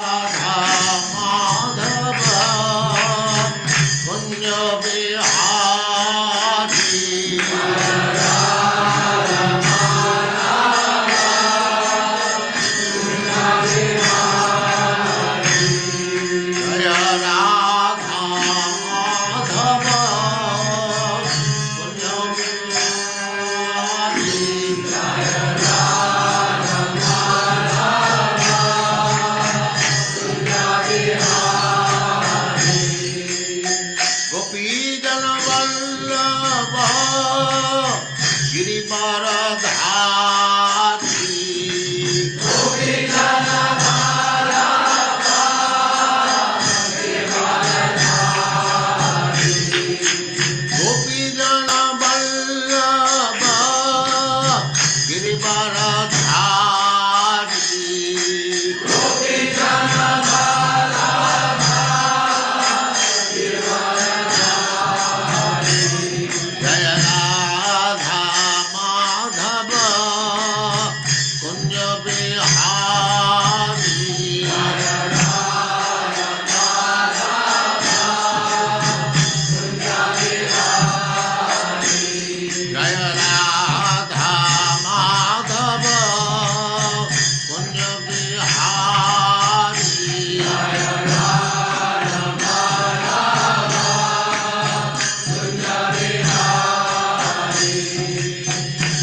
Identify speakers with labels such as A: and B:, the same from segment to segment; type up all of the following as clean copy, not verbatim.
A: राधा माधव कुंज बिहारी जय राधा माधव कुंज बिहारी गोपी जन वल्लभ गिरिवरधारी गोपी जन वल्लभ गिरिवरधारी जय राधा माधव कुंज बिहारी जय राधा माधव कुंज बिहारी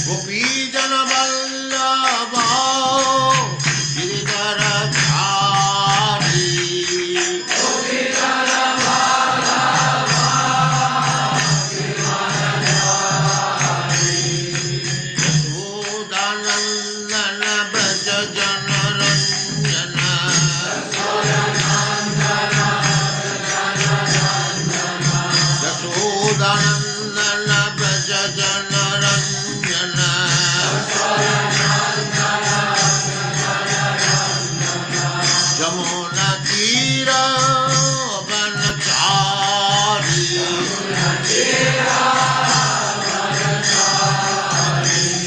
A: गोपी जन वल्लभ गिरिवरधारी यशोदानंदन ब्रज जन रंजन यशोदानंदन ब्रज जन रंजन जमुना तीर वनचारी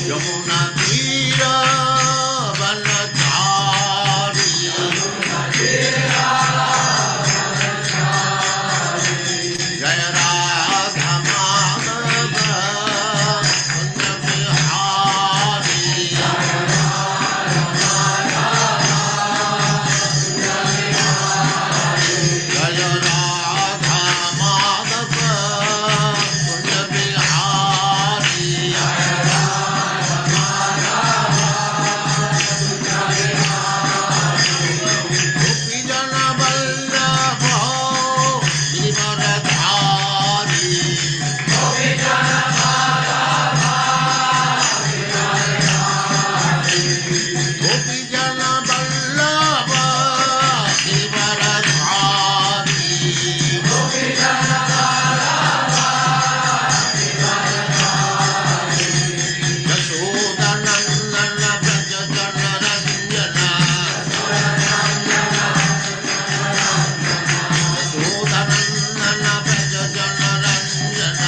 A: यमुना तीर वनचारी जय राधा माधव कुंज बिहारी जय राधा माधव कुंज बिहारी गोपी जन वल्लभ गिरिवरधारी गोपी जन वल्लभ गिरिवरधारी यशोदानंदन ब्रज जन रंजन यशोदानंदन ब्रज जन रंजन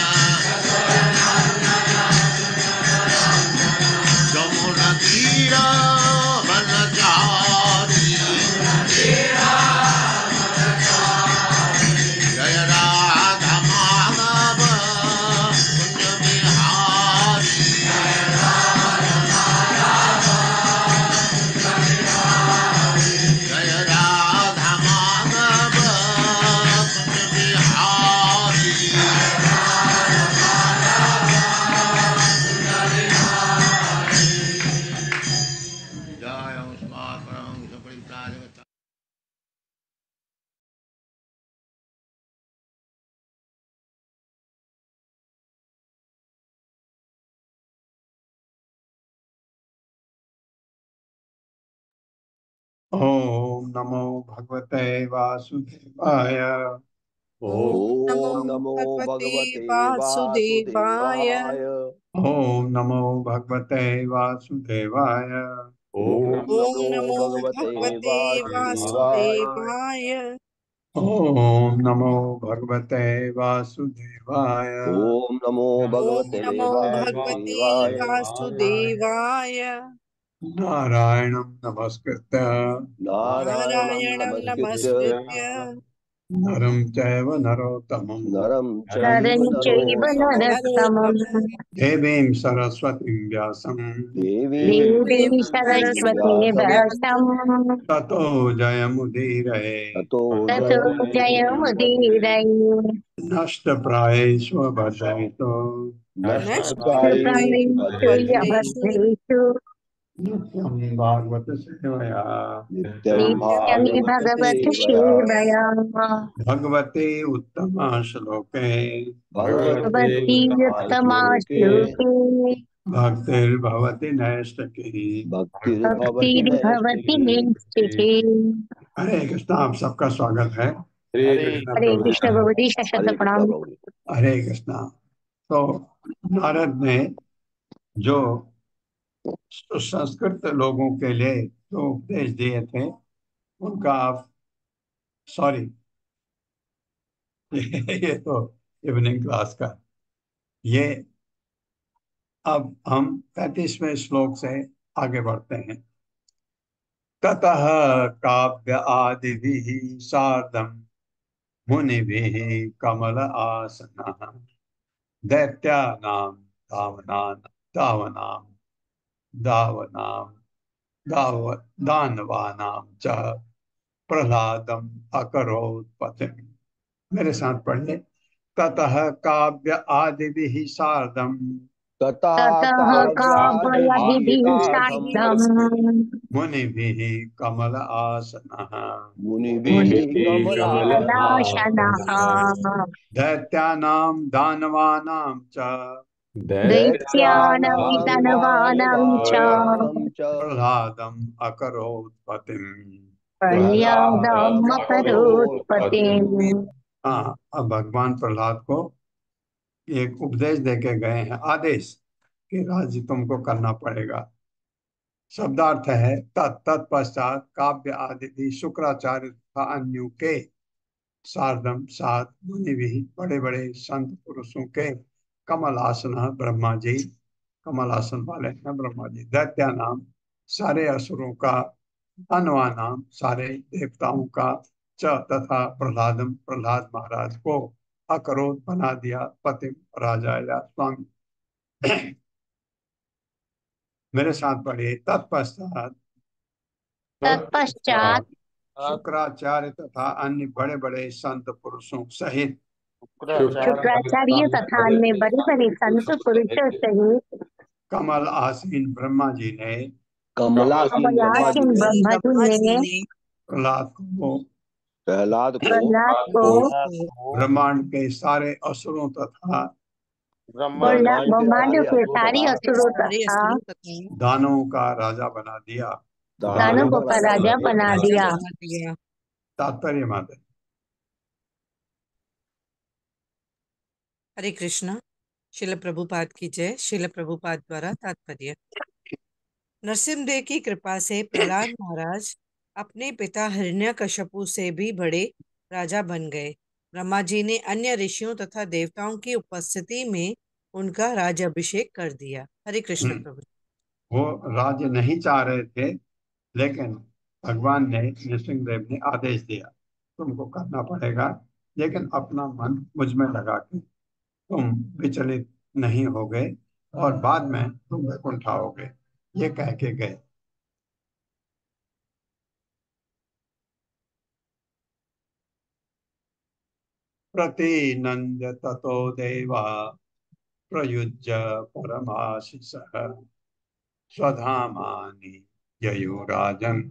A: जमुना तीर वनचारी जय राधा माधव कुंज बिहारी जय राधा माधव कुंज बिहारी जय उस्मात् परमहंस परिव्राजक
B: ओम नमो भगवते वासुदेवाय।
C: ओम
D: ओम नमो भगवते वासुदेवाय।
B: ओम नमो भगवते वासुदेवाय।
C: ओम
D: ओम नमो भगवते वासुदेवाय।
B: ओम नमो भगवते वासुदेवाय।
D: ओम नमो
C: नमो
D: भगवते
C: भगवते
D: वासुदेवाय।
C: वासुदेवाय।
D: वासुदेवाय।
B: नारायणं नमस्कृत्य
C: नारायणं
D: नारायणं
C: नमस्कृत्य
D: नमस्कृत्य
B: नरं चैव नरोत्तमं
C: नरं चैव
E: नरं चैव
C: नरोत्तमं
E: नरोत्तमम्
B: देवीं सरस्वतीं व्यासं
C: देवीं
E: देवीं
C: सरस्वतीं
E: सरस्वती
C: व्यासं
E: व्यासम्
B: ततो जयमुदीरये
C: ततो
E: ततो
C: जयमुदीरये
E: जयमुदीरये
B: नष्टप्रायेष्वभद्रयितो
C: नष्टप्रायेषु
E: नष्टप्रायेषु
C: भद्रेषु
E: यभद्रेषु
B: नित्यं भागवत सेवया
C: नित्यं
E: नित्यं
C: भागवत
E: भगवति
C: सेवया
E: सेवया
B: भगवते उत्तमश्लोके
C: भगवते
E: भगवतीयुत्तमा
C: उत्तमश्लोके
E: श्लोके
B: भक्तिर्भवति नैष्ठिकी।
C: भक्तिर्भवति
E: भक्तिर्भवति
C: नैष्ठिकी।
E: निश्चिते।
B: हरे कृष्णा, आप सबका स्वागत है।
C: हरे कृष्ण
E: हरे
C: प्रभु जी।
E: कृष्ण भगवती शत
C: हरे कृष्ण
E: प्रणाम।
C: प्रभु जी।
B: हरे कृष्णा। तो नारद ने जो संस्कृत लोगों के लिए जो उपदेश दिए थे उनका आप सॉरी ये तो इवनिंग क्लास का ये अब हम 35वें श्लोक से आगे बढ़ते हैं। ततः काव्य आदिभिः सार्धं मुनिभिः कमल आसनः दैत्यानां दावनान् दावनां दावनां दाव दानवानां च प्रह्लादम् अकरोत् पतिम्। मेरे साथ पढ़िए। ततः काव्य आदिभिः सार्धं
C: तथा
E: ततः
C: काव्यादिभिः
E: काव्यदिभिः
C: सार्धम्
E: सार्धम्
B: मुनिभिः कमल आसनः
C: मुनिभिः कमलासनः
E: मुनिभिर्कमलाशनः
B: दैत्यानां दानवानां च
E: दैत्यानां
C: दैत्यानां
E: दानवानां च
C: दानवानां च
B: प्रह्लादम् अकरोत् पतिम्।
E: प्रह्लादमकरोत्पतिम्।
B: हाँ, अब भगवान प्रह्लाद को एक उपदेश देके गए हैं, आदेश कि राज्य तुमको करना पड़ेगा। शब्दार्थ है तत्पश्चात काव्य आदि शुक्राचार्य तथा अन्यों के सार्धम सात मुनि भी बड़े बड़े संत पुरुषों के कमल आसन ब्रह्मा जी, कमल आसन वाले हैं ब्रह्मा जी, दैत्या नाम सारे असुरों का, अन्वा नाम सारे देवताओं का, च तथा प्रहलादम प्रहलाद महाराज को अकरोध बना दिया पतिम राजा या स्वामी। मेरे साथ पढ़िए। तत्पश्चात
E: तत्पश्चात्
B: शुक्राचार्य तथा अन्य बड़े बड़े संत पुरुषों सहित
E: शुक्राचार्य तथा अन्य बड़े बड़े संत पुरुषों सहित
B: कमल आसीन ब्रह्मा जी ने
C: कमलासीन ब्रह्मा जी
E: कमलासीन
C: ने
E: ब्रह्मा जी
D: ब्रह्मा जी
E: ने
D: ने
B: प्रहलाद को
C: प्रहलाद को
E: प्रहलाद को
B: ब्रह्मांड के सारे असुरों तथा
C: ब्रह्मांड के
E: ब्रह्मांडों
C: सारे
E: के
C: असुर
E: सारे
C: तथा
E: असुरों
D: सारे
E: तथा
D: असुरों तथा
B: दानवों का राजा बना दिया।
E: दानवों
C: दानवों
E: का
C: का
E: राजा
C: राजा
E: बना
C: बना
E: दिया।
C: दिया।
D: बना दिया।
B: तात्पर्य माता
D: हरे कृष्णा। शिल प्रभुपाद की जय। शिल प्रभुपाद द्वारा तात्पर्य। नरसिंहदेव की कृपा से प्रहलाद महाराज अपने पिता हिरण्यकश्यपु से भी बड़े राजा बन गए। ब्रह्मा जी ने अन्य ऋषियों तथा देवताओं की उपस्थिति में उनका राज्याभिषेक कर दिया। हरे कृष्ण प्रभु।
B: वो राज्य नहीं चाह रहे थे, लेकिन भगवान ने, नृसिंहदेव ने आदेश दिया तुमको करना पड़ेगा, लेकिन अपना मन मुझ में लगा के तुम विचलित नहीं हो गए और बाद में तुम वैकुंठ आओगे, ये कह के गए। प्रतिनंद्य ततो देवा प्रयुज्य परमाशिषः स्वधामानि ययुराजन्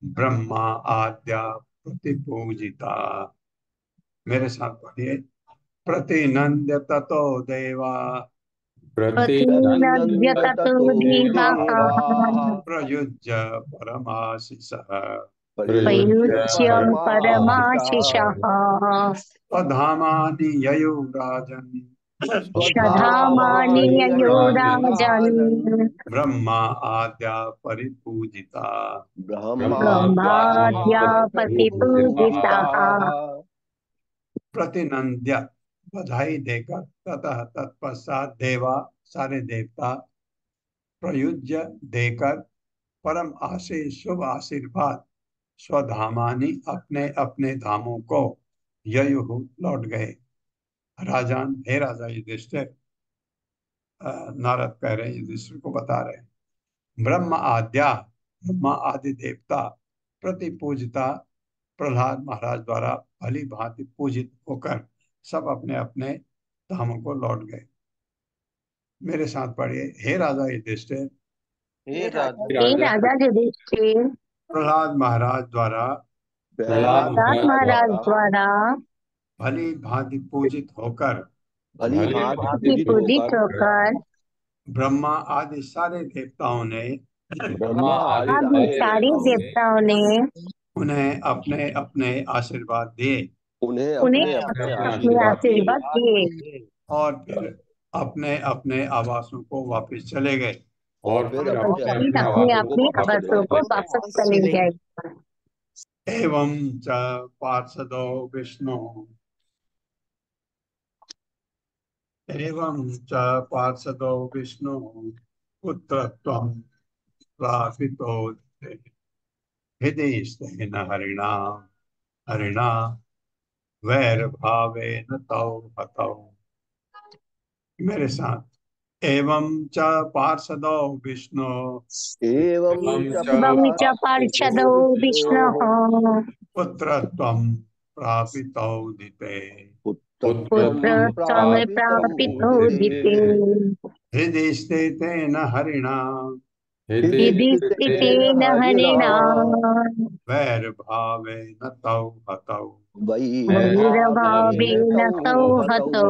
B: ब्रह्मा आद्या प्रतिपूजिता। मेरे साथ पढ़िए। प्रतिनंद्य ततो देवा
E: प्रतिनद्य
C: प्रतिनंद्य
E: ततो
C: ततो
E: देवाः
C: देवाः
B: प्रयुज्य परमाशिषः
C: प्रयुज्य
E: प्रयुज्य
C: परमाशिषः
E: परमाशिषः
B: स्वधामानि ययुराजन्
E: स्वधामानि
C: स्वधामानि
E: ययोराजन्
C: ययुराजन्
B: ब्रह्मा आद्या परिपूजिता।
C: ब्रह्माद्या
E: ब्रह्माद्यापति पूजिताः।
C: प्रतिपूजिताः।
B: प्रतिनंद्य बधाई देकर, ततः तत्पश्चात देवा सारे देवता, प्रयुज्य देकर, परम आशीष शुभ आशीर्वाद स्वधामानी अपने अपने धामों को ययुः लौट गए। राजान, हे राजा युधिष्ठिर, नारद कह रहे हैं, युधिष्ठिर को बता रहे हैं, ब्रह्म आद्या, ब्रह्मा आदि देवता प्रति पूजिता प्रहलाद महाराज द्वारा भली भांति पूजित होकर सब अपने अपने धामों को लौट गए। मेरे साथ पढ़िए, हे राजा युधिष्ठिर,
C: हे राजा
E: हे राजा युधिष्ठिर,
B: प्रहलाद महाराज द्वारा
C: प्रहलाद
E: प्रहलाद महाराज द्वारा
B: भली भांति पूजित होकर
C: भली भांति
E: की
C: पूजित
E: पूजित
C: होकर
E: होकर
B: ब्रह्मा आदि सारे देवताओं ने
C: ब्रह्मा आदि
E: आदि
C: सारे
E: सारे
C: देवताओं ने
E: देवताओं ने
B: उन्हें अपने अपने आशीर्वाद दिए
C: उन्हें
E: उन्हें
C: अपने अपने
E: अपने
C: आशीर्वाद दिए
E: आशीर्वाद दिए
B: और फिर अपने अपने आवासों को वापस चले गए।
C: और फिर
E: और
C: अपने
E: फिर
C: अपने
E: अपने
C: आवासों
E: अपने
C: को वापस
E: आवासों
C: चले
E: को
C: गए।
E: वापस चले गए।
B: एवं च पार्षदो विष्णु एवं च पार्षदो विष्णु पुत्रत्वं प्रापितो हृदय स्तेन हरिणा हरिणा वैरभावेन तौ हतौ। मेरे साथ, एवं च पार्षदो विष्णु
C: एवं च
E: एवं च
C: पार्षदो
E: पार्षदो
C: विष्णोः
E: विष्णुः
B: पुत्रत्वं प्रापितौ दिते
C: पुत्रत्वं
E: पुत्र त्वं
C: प्रापितौ
E: प्रापितोदिते
B: हृदय स्थितेन हरिणा
E: यदि स्थितेन हरिणा
B: वैरभावेन तौ हतौ।
E: वैरभावेन तौ हतौ।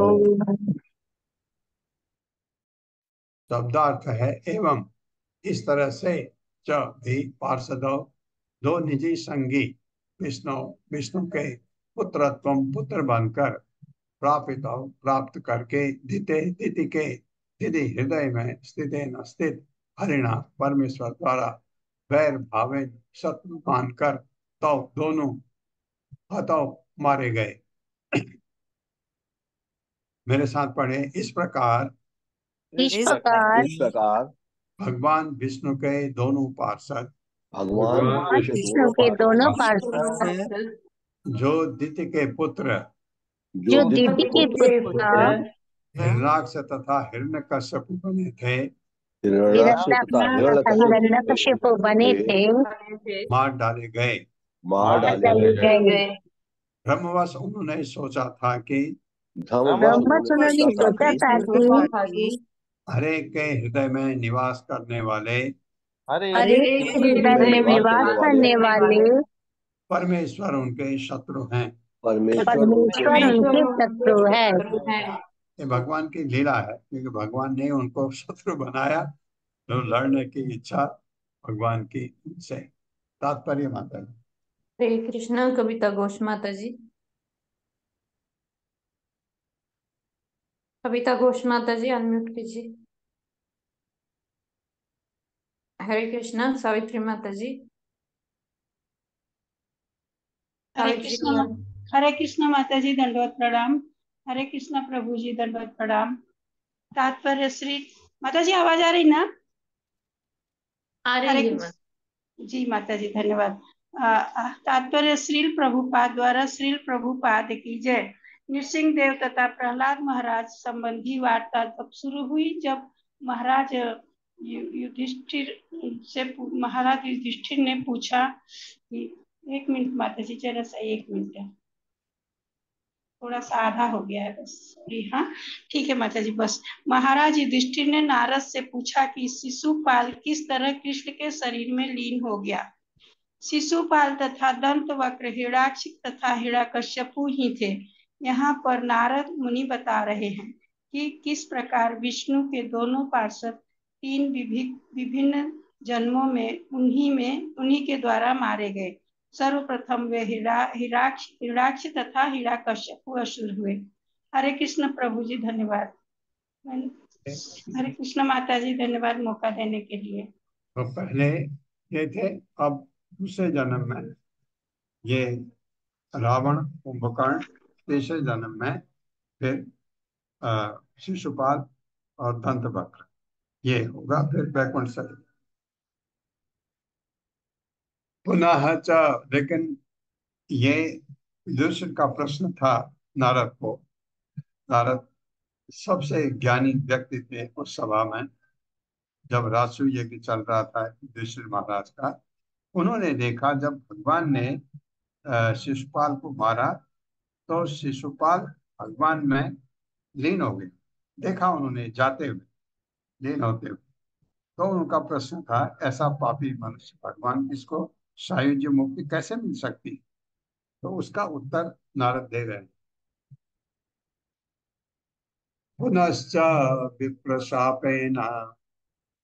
B: शब्दार्थ है एवं इस तरह से च भी पार्षदों दो निजी संगी विष्णु विष्णु के पुत्रत्व पुत्र बनकर प्रापित प्राप्त करके दिते दिति के दिति हृदय में स्थित न स्थित हरिणा परमेश्वर द्वारा वैर भावेन शत्रु मानकर तो दोनों हतौ मारे गए। मेरे साथ पढ़े, इस प्रकार
E: इस प्रकार
C: इस प्रकार
B: भगवान विष्णु के दोनों पार्षद
C: भगवान विष्णु के
E: विष्णु
C: दोनों
E: के दोनों
C: पार्षद
E: पार्षद
B: जो दिति के पुत्र
E: जो
C: जो
E: दिति के पुत्र
B: हिरणाक्ष तथा हिरण्यकश्यप बने थे
C: हिरण्याक्ष तथा
E: हिरण्याक्ष तथा
C: हिरण्यकशिपु
E: हिरण्यकशिपु बने थे
B: मार डाले गए।
C: मार डाले
E: डाले
C: गए।
E: गए।
B: ब्रह्मवश उन्होंने सोचा था कि
C: धर्मवश
E: ब्रह्मच
C: उन्होंने
E: उन्होंने
C: सोचा था
E: सोचा था कि
B: हरे के हृदय में निवास करने वाले
E: हरे के हृदय में निवास करने वाले
B: परमेश्वर उनके शत्रु हैं।
C: परमेश्वर उनके
E: परमेश्वर
C: शत्रु
E: उनके शत्रु है।
B: ये भगवान की लीला है, क्योंकि भगवान ने उनको शत्रु बनाया, तो लड़ने की इच्छा भगवान की उनसे। तात्पर्य माता जी।
F: हरे कृष्णा। कविता घोष माता जी। कविता घोष माता जी अनम्यूट कीजिए। हरे कृष्णा। सावित्री माता जी।
G: हरे
F: सावित्री
G: कृष्ण
F: जी।
G: हरे कृष्ण माता जी, दंडवत प्रणाम। हरे कृष्ण प्रभु जी, दंडवत प्रणाम। तात्पर्य श्री माता जी, आवाज आ रही ना?
F: आ
G: हरे
F: रही है माँ।
G: कृष्ण जी माता जी, धन्यवाद। तात्पर्य श्रील प्रभुपाद द्वारा श्रील प्रभुपाद की जय। नृसिंह देव तथा प्रहलाद महाराज संबंधी वार्ता तब शुरू हुई जब महाराज युधिष्ठिर महाराज युधिष्ठिर ने पूछा कि एक मिनट माता जी, जरा सा एक मिनट है, थोड़ा सा आधा हो गया है बस, सॉरी। हाँ ठीक है माता जी, बस। महाराज युधिष्ठिर ने नारद से पूछा कि शिशुपाल किस तरह कृष्ण के शरीर में लीन हो गया। शिशुपाल तथा दंत वक्र हिरण्याक्ष तथा हिरण्यकश्यपु ही थे। यहाँ पर नारद मुनि बता रहे हैं कि किस प्रकार विष्णु के दोनों पार्षद तीन विभिन्न जन्मों में उन्हीं के द्वारा मारे गए। सर्वप्रथम वे हिरण्याक्ष तथा हिरण्यकश्यपु असुर हुए। हरे कृष्ण प्रभु जी, धन्यवाद। हरे कृष्ण माता जी, धन्यवाद मौका देने के लिए।
B: तो पहले ये थे, अब दूसरे जन्म में ये रावण कुंभकर्ण, तीसरे जन्म में फिर शिशुपाल और दंतवक्र, ये होगा फिर बैकुंठ से। पुनः च, लेकिन ये युधिष्ठिर का प्रश्न था नारद को। नारद सबसे ज्ञानी व्यक्ति थे उस सभा में, जब राजसूय यज्ञ चल रहा था युधिष्ठिर महाराज का। उन्होंने देखा जब भगवान ने शिशुपाल को मारा तो शिशुपाल भगवान में लीन हो गए। देखा उन्होंने जाते हुए, लीन होते हुए। तो उनका प्रश्न था, ऐसा पापी मनुष्य भगवान इसको सायुज्य मुक्ति कैसे मिल सकती? तो उसका उत्तर नारद दे रहे हैं। पुनश्च विप्रशापेन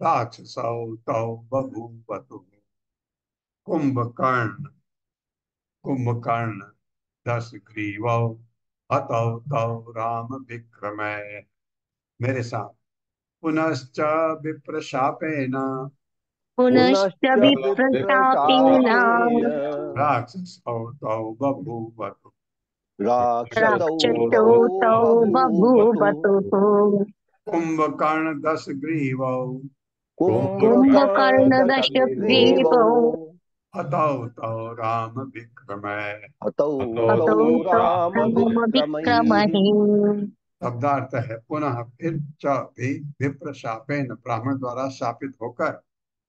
B: राक्षसौ तौ बभूवतु कुंभकर्ण कुंभकर्ण दस ग्रीवौ हतौ तौ राम विक्रमे। मेरे साथ, पुनश्च विप्रशापेन
E: पुनश्च विप्रशापेन
B: राक्षसौ तौ बभूवतु
C: राक्षसौ
E: राक्षसो तौ
C: बभूवतु
E: बभूवतुः
B: कुंभकर्ण दस ग्रीवौ
E: कुंभकर्ण दशग्रीवौ
B: हतौ तौ राम विक्रमे।
C: हतौ
E: हतौ
C: तौ
E: तौ
C: राम
E: राम
C: विक्रमैः।
E: विक्रमहि।
B: शब्दार्थ है पुनः फिर च भी विप्र शापेन, ब्राह्मण द्वारा शापित होकर।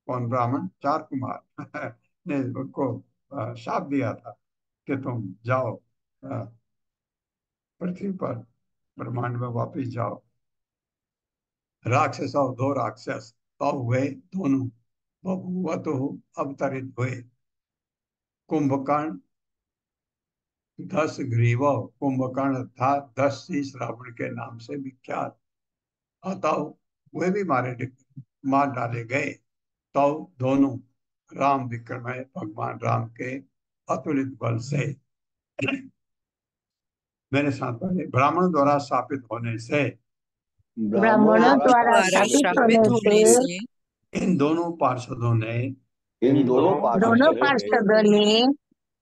B: कौन ब्राह्मण? चार कुमार ने उनको शाप दिया था कि तुम जाओ पृथ्वी पर, ब्रह्मांड में वापिस जाओ। राक्षस और दो राक्षस तो हुए दोनों, बभूवतु अवतरित हुए। कुंभकर्ण 10 ग्रीव, कुंभकर्ण था 10 शीश रावण के नाम से विख्यात। अतः वे भी मार डाले गए। तो दोनों राम विक्रम है, भगवान राम के अतुलित बल से। मेरे साथ पढ़े, ब्राह्मण द्वारा स्थापित होने से,
E: ब्राह्मणों द्वारा
D: द्वारा
E: स्थापित
D: श्रापित
E: होने
D: होने
E: से
D: से
B: इन दोनों पार्षदों ने,
C: इन दोनों
E: दोनों
C: पार्षदों ने
E: पार्षदों ने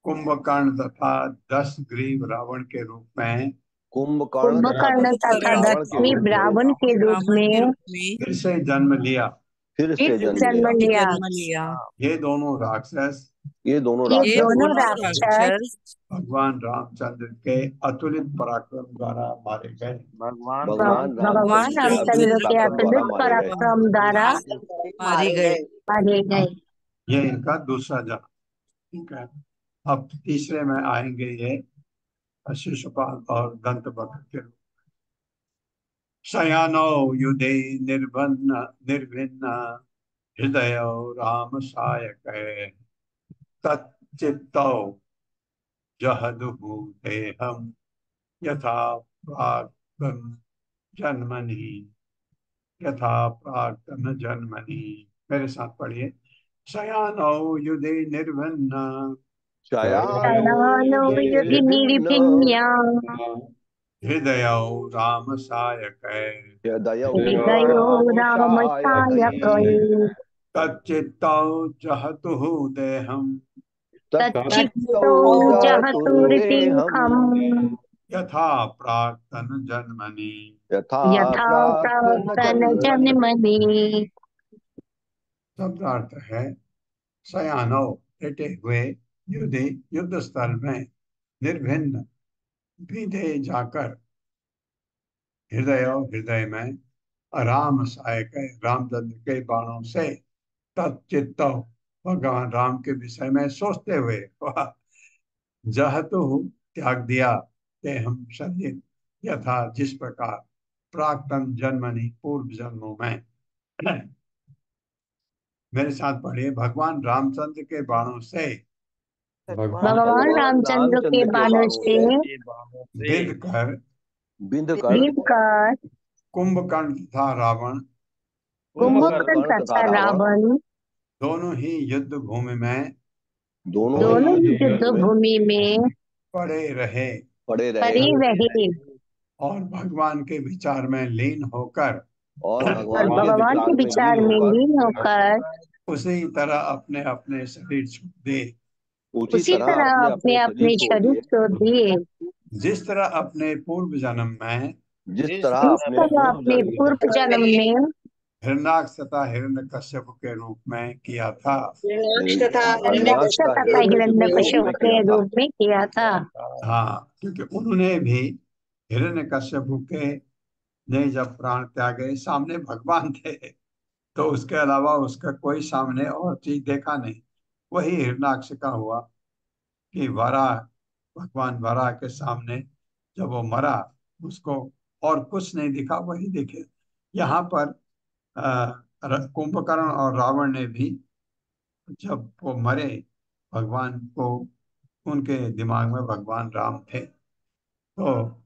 B: कुंभकर्ण तथा 10 ग्रीव रावण के रूप में
C: कुंभकर्ण तथा
E: कुंभकर्ण
C: 10
E: तथा
C: ग्रीव रावण के
E: 10
C: रूप में
E: रावण के रूप
D: रावण के
E: में
D: रूप में
B: फिर से जन्म लिया।
C: फिर से
E: फिर
C: जन्म
E: जन्म
C: लिया।
E: लिया।
D: जन्म लिया।
B: ये दोनों राक्षस
C: ये दोनों
E: ये
D: ये
C: राक्षस
E: दोनों
D: दोनों
E: राक्षस
D: राक्षस
B: भगवान रामचंद्र के अतुलित पराक्रम द्वारा मारे गए।
C: भगवान
E: भगवान
C: रामचंद्र के
E: रामचंद्र
C: अतुलित
E: के
C: पराक्रम द्वारा
E: अतुलित
C: मारे गए।
E: पराक्रम द्वारा
D: मारे गए।
E: मारे गए।
B: ये इनका दूसरा जन्म। ठीक है, अब तीसरे में आएंगे ये शिशुपाल और दंतवक्र के रूप। शयानो युधे निर्भिन्न हृदय राम सायक तच्चित्तौ जहदुहु देहम यथा प्राक्तन जन्मनि यथा प्राक्तन जन्मनि। मेरे साथ पढ़िए, शयानो युधे निर्भिन्न
C: शयानो
E: शयानो
C: युधे
E: युधि
C: निर्भिन्न
E: निर्भिन्या
B: हृदय राम सायक
C: हृदयौ
E: हृदयो राम
C: रामसायकैः
E: सायकैः
B: तच्चित्तौ जहतुः देहम
C: तच्चित्तौ
E: तच्चित्तो
C: जहतुर्देहम्
E: जहतुर्देहम्
B: यथा प्राक्तन जन्मनि।
C: यथा
E: यथा
C: प्राक्तन
E: प्राक्तन
C: जन्मनि।
E: जन्मनि।
B: शब्दार्थ है, शयानो लेटे हुए, युद्धि युद्ध स्थल में, निर्भिन्न बीधे जाकर, हृदय में, राम सहायक रामचंद्र के बाणों से, तच्चित्त भगवान राम के विषय में सोचते हुए, जहतु त्याग दिया, ते हम शरीर, यथा जिस प्रकार प्राक्तन जन्मनि पूर्व जन्मों में। मेरे साथ पढ़िए, भगवान रामचंद्र के बाणों से,
E: भगवान रामचंद्र के बाणों से
B: बिंद कर
E: बीत कर
B: कुंभकर्ण तथा रावण
E: कुंभकर्ण तथा रावण
B: दोनों ही युद्ध भूमि में
E: दोनों युद्ध भूमि में
B: पड़े रहे
C: पड़े
E: पड़े रहे
B: और भगवान के विचार में लीन होकर
C: और
E: और भगवान के विचार में लीन होकर
B: उसी तरह अपने अपने शरीर छोड़ दे।
E: उसी तरह अपने अपने शरीर छोड़ दिए।
B: जिस तरह अपने पूर्व जन्म में
C: जिस तरह
E: जिस तरह अपने पूर्व जन्म में
B: हिरण्याक्ष तथा हिरण्यकश्यप के रूप में किया था।
C: हिरण्यक्ष तथा हिरण्यकश्यप के रूप में किया था।
B: हाँ, क्योंकि उन्होंने भी हिरण्यकश्यप के ने जब प्राण त्यागे, सामने भगवान थे, तो उसके अलावा उसका कोई सामने और चीज देखा नहीं। वही हिरण्याक्ष का हुआ कि वराह, भगवान वराह के सामने जब वो मरा, उसको और कुछ नहीं दिखा, वही दिखे। यहाँ पर कुंभकर्ण और रावण ने भी जब वो मरे, भगवान को, उनके दिमाग में भगवान राम थे, तो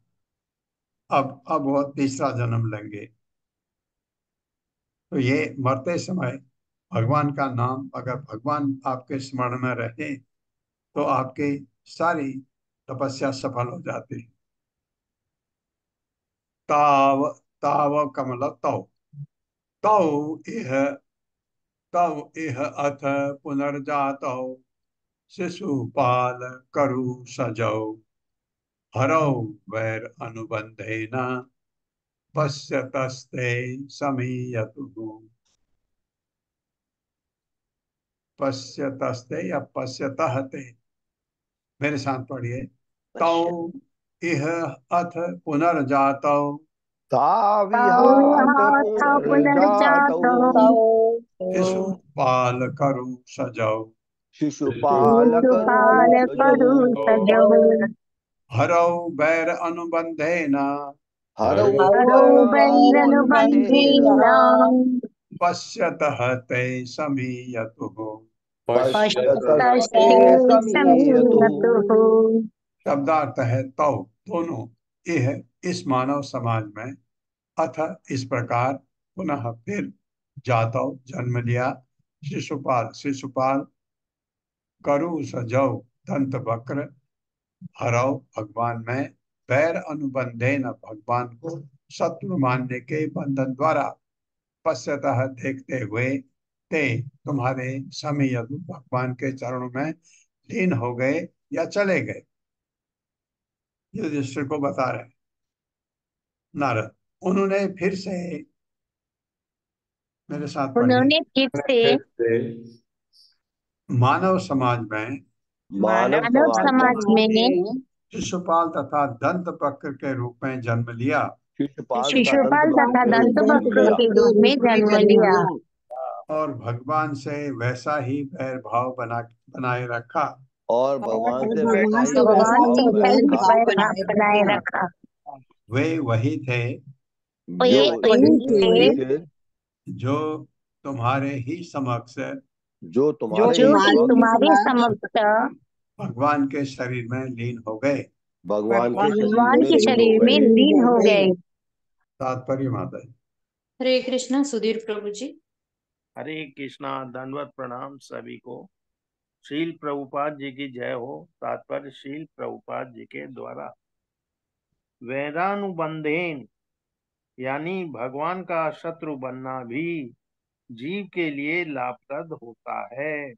B: अब वो तीसरा जन्म लेंगे। तो ये मरते समय भगवान का नाम, अगर भगवान आपके स्मरण में रहे, तो आपकी सारी तपस्या सफल हो जाती। ताव ताव कमल तव तव इह तव इह अथ पुनर्जातौ शिशुपाल करु सजौ हरौ वैर अनुबंधेन पश्यतस्ते समीयतुः। पश्यतस्ते या पश्यतः ते, मेरे साथ पढ़िए। तौ इह अथ पुनर्जातौ
C: ताविहाथ
E: था
C: पुनर्जातौ
E: पुनर्जातो
B: शिशुपाल करु सजौ
C: शिशुपाल करो
E: शिशुपाल करू सजो
B: हरौ वैर अनुबंधेन
C: हरौ
E: हरो वैरनुबंधेन
B: पश्यतः ते समीयतुः।
C: पश्यतस्ते
E: पश्यतस्ते
C: समीयतुः।
E: समीयतुः।
B: शब्दार्थ है तौ, दोनों, यह इस मानव समाज में, अथ इस प्रकार, पुनः फिर, जातौ जन्म लिया, शिशुपाल शिशुपाल, करु सजौ दंत वक्र, हरौ भगवान में, वैर अनुबंधे न भगवान को शत्रु मानने के बंधन द्वारा, पश्यतः देखते हुए, ते तुम्हारे समय भगवान के चरणों में लीन हो गए या चले गए। युधिष्ठिर को बता रहे नारद। उन्होंने फिर से, मेरे साथ पढ़िए,
E: उन्होंने फिर से
B: मानव समाज में
C: मानव
E: मानव समाज में
B: शिशुपाल तथा दंत वक्र के रूप में जन्म लिया
C: शिशुपाल तथा
E: शिशुपाल तथा
C: दंतवक्र के रूप में जन्म
E: दंतवक्र
C: लिया
E: के रूप में जन्म लिया
B: और भगवान से वैसा ही वैर भाव बनाए रखा।
C: और भगवान से वैसा ही
E: भगवान
C: वैरभाव
E: से
C: बनाए
E: वैसा ही
C: रखा।
E: वैर बनाए रखा।
B: वे वही थे
E: और
C: ये
E: ये
C: वही
E: वही थे
C: थे
B: जो तुम्हारे ही समक्ष,
C: जो तुम्हारे
E: जो
C: ही
E: कि
C: समक्ष
E: तुम्हारे समक्ष
B: भगवान के शरीर में लीन हो गए।
C: भगवान के शरीर
E: भगवान
C: में
E: के
C: लीन हो
E: शरीर में
C: गए।
E: लीन हो गए।
B: तात्पर्य माता जी।
F: हरे कृष्णा सुधीर प्रभु जी।
H: हरे कृष्णा, दंडवत प्रणाम सभी को। श्रील प्रभुपाद जी की जय हो। तात्पर्य श्रील प्रभुपाद जी के द्वारा वैरानुबंधेन यानी भगवान का शत्रु बनना भी जीव के लिए लाभप्रद होता है।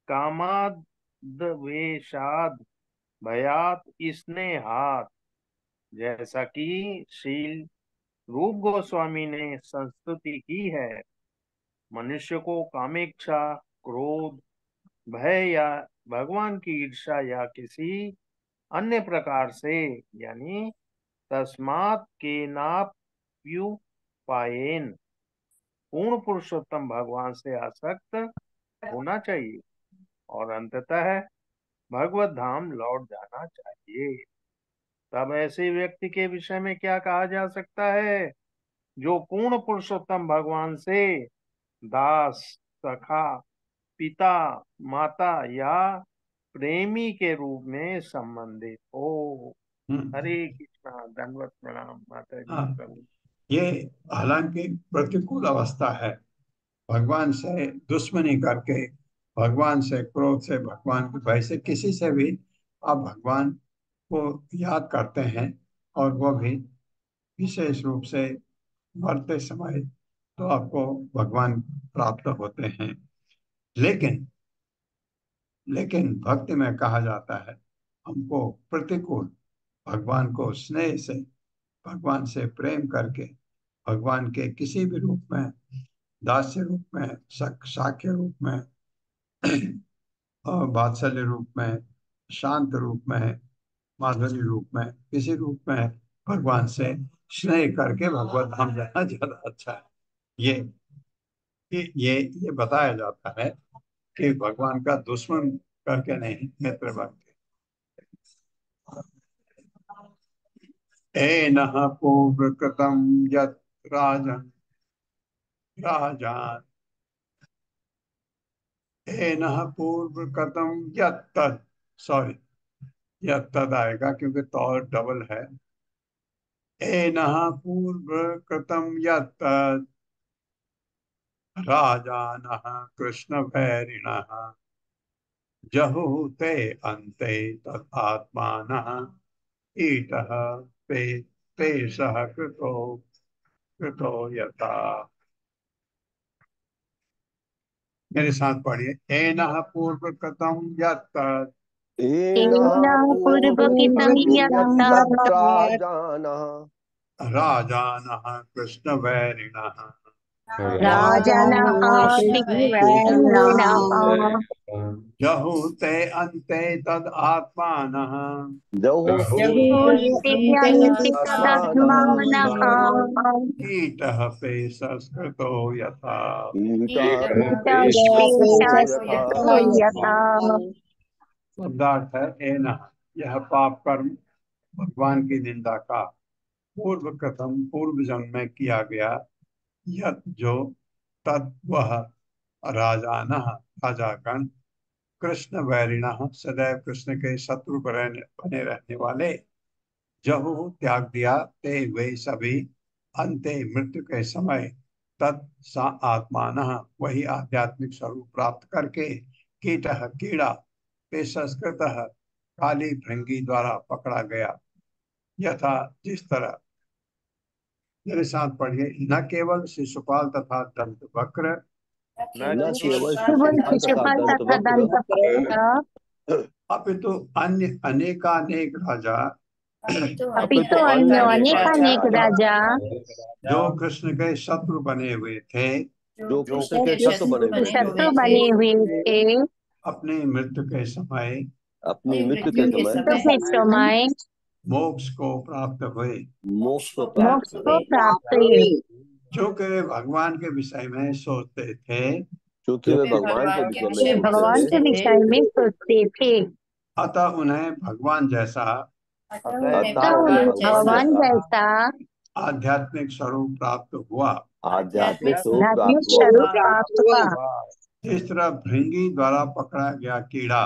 H: कामाद वेशाद भयात स्नेहात, जैसा कि श्रील रूप गोस्वामी ने संस्तुति की है। मनुष्य को कामेच्छा, क्रोध, भय या भगवान की ईर्ष्या या किसी अन्य प्रकार से, यानी तस्मात् केनाप्यु पायेन, पूर्ण पुरुषोत्तम भगवान से आसक्त होना चाहिए और अंततः भगवत धाम लौट जाना चाहिए। तब ऐसे व्यक्ति के विषय में क्या कहा जा सकता है? जो पूर्ण पुरुषोत्तम भगवान से दास, सखा, पिता, माता या प्रेमी के रूप में संबंधित हो। हरे कृष्णा, दंडवत प्रणाम माता जी
B: हाँ,
H: प्रभु।
B: ये हालांकि प्रतिकूल अवस्था है। भगवान से दुश्मनी करके, भगवान से क्रोध से, भगवान के भय से, किसी से भी आप भगवान को याद करते हैं, और वो भी विशेष रूप से मरते समय, तो आपको भगवान प्राप्त होते हैं। लेकिन लेकिन भक्ति में कहा जाता है, हमको प्रतिकूल, भगवान को स्नेह से, भगवान से प्रेम करके, भगवान के किसी भी रूप में, दास्य रूप में, साख्य रूप में, और वात्सल्य रूप में, शांत रूप में, माधुर्य रूप में, किसी रूप में भगवान से स्नेह करके भगवत धाम जाना ज्यादा अच्छा है। ये ये बताया जाता है कि भगवान का दुश्मन करके नहीं, मित्र बन के। एनः पूर्वकृतं यत् राजन् राजान एनः पूर्वकृतं यत् तत्, सॉरी यत् तद आएगा क्योंकि तो डबल है। एनः पूर्वकृतं यत् तत् राजानः कृष्णभैरिणः जहुते अन्ते तत् आत्मानः ईटः पे पेशः कृतो यथा। मेरे साथ पढ़िए। एनः पूर्वकृतं यत् तत्
E: एनं पूर्वकृतं यत्
I: राजानः
B: राजानः कृष्णवैरिणः
E: राजानः कृष्णवैरिणः
B: जहुते अन्ते तद् आत्मानः
E: जहुते तदात्मानः
B: कीटः पेशस्कृतो यथा।
E: कीटस्तेषास्ततो यथा।
B: शब्दार्थ है एनः, यह पाप कर्म भगवान की निंदा का पूर्व कथम, पूर्व जन्म में किया गया, यत जो, तद वह, राजानः राजागण, कृष्ण वैरिणः सदैव कृष्ण के शत्रु बने रहने वाले, जहु त्याग दिया, ते वे सभी, अंते मृत्यु के समय, तत् सा आत्मानः वही आध्यात्मिक स्वरूप प्राप्त करके, कीटः कीड़ा, पेशस्कृतः काली भृंगी द्वारा पकड़ा गया, यथा जिस तरह। मेरे साथ पढ़िए। न केवल शिशुपाल तथा दंत वक्र,
I: न केवल
E: केवल
I: शिशुपाल
E: शिशुपाल
I: तथा
E: तथा दंतवक्र
B: अपितु अन्य अनेकानेक राजा,
E: अपितु अन्य अनेकानेक राजा
B: जो कृष्ण के शत्रु बने हुए थे,
I: जो कृष्ण के शत्रु बने हुए थे,
E: शत्रु बने हुए थे,
B: अपनी मृत्यु के समय
I: अपनी मृत्यु के समय
E: तो के समय
B: मोक्ष को प्राप्त हुए,
I: मोक्ष को
E: मोक्ष
I: प्राप्त
E: को प्राप्त हुए,
B: जो कि वे भगवान के विषय में सोचते थे,
I: क्योंकि वे भगवान के विषय में
E: वे
I: सोचते
E: भगवान
I: थे।
E: के विषय में सोचते थे,
B: अतः उन्हें भगवान जैसा
I: अतः
E: तो
I: उन्हें
E: उन्हें भगवान जैसा
B: आध्यात्मिक स्वरूप प्राप्त हुआ,
I: आध्यात्मिक स्वरूप
E: धार्मिक
I: प्राप्त हुआ।
E: स्वरूप प्राप्त हुआ।
B: जिस तरह भृंगी द्वारा पकड़ा गया कीड़ा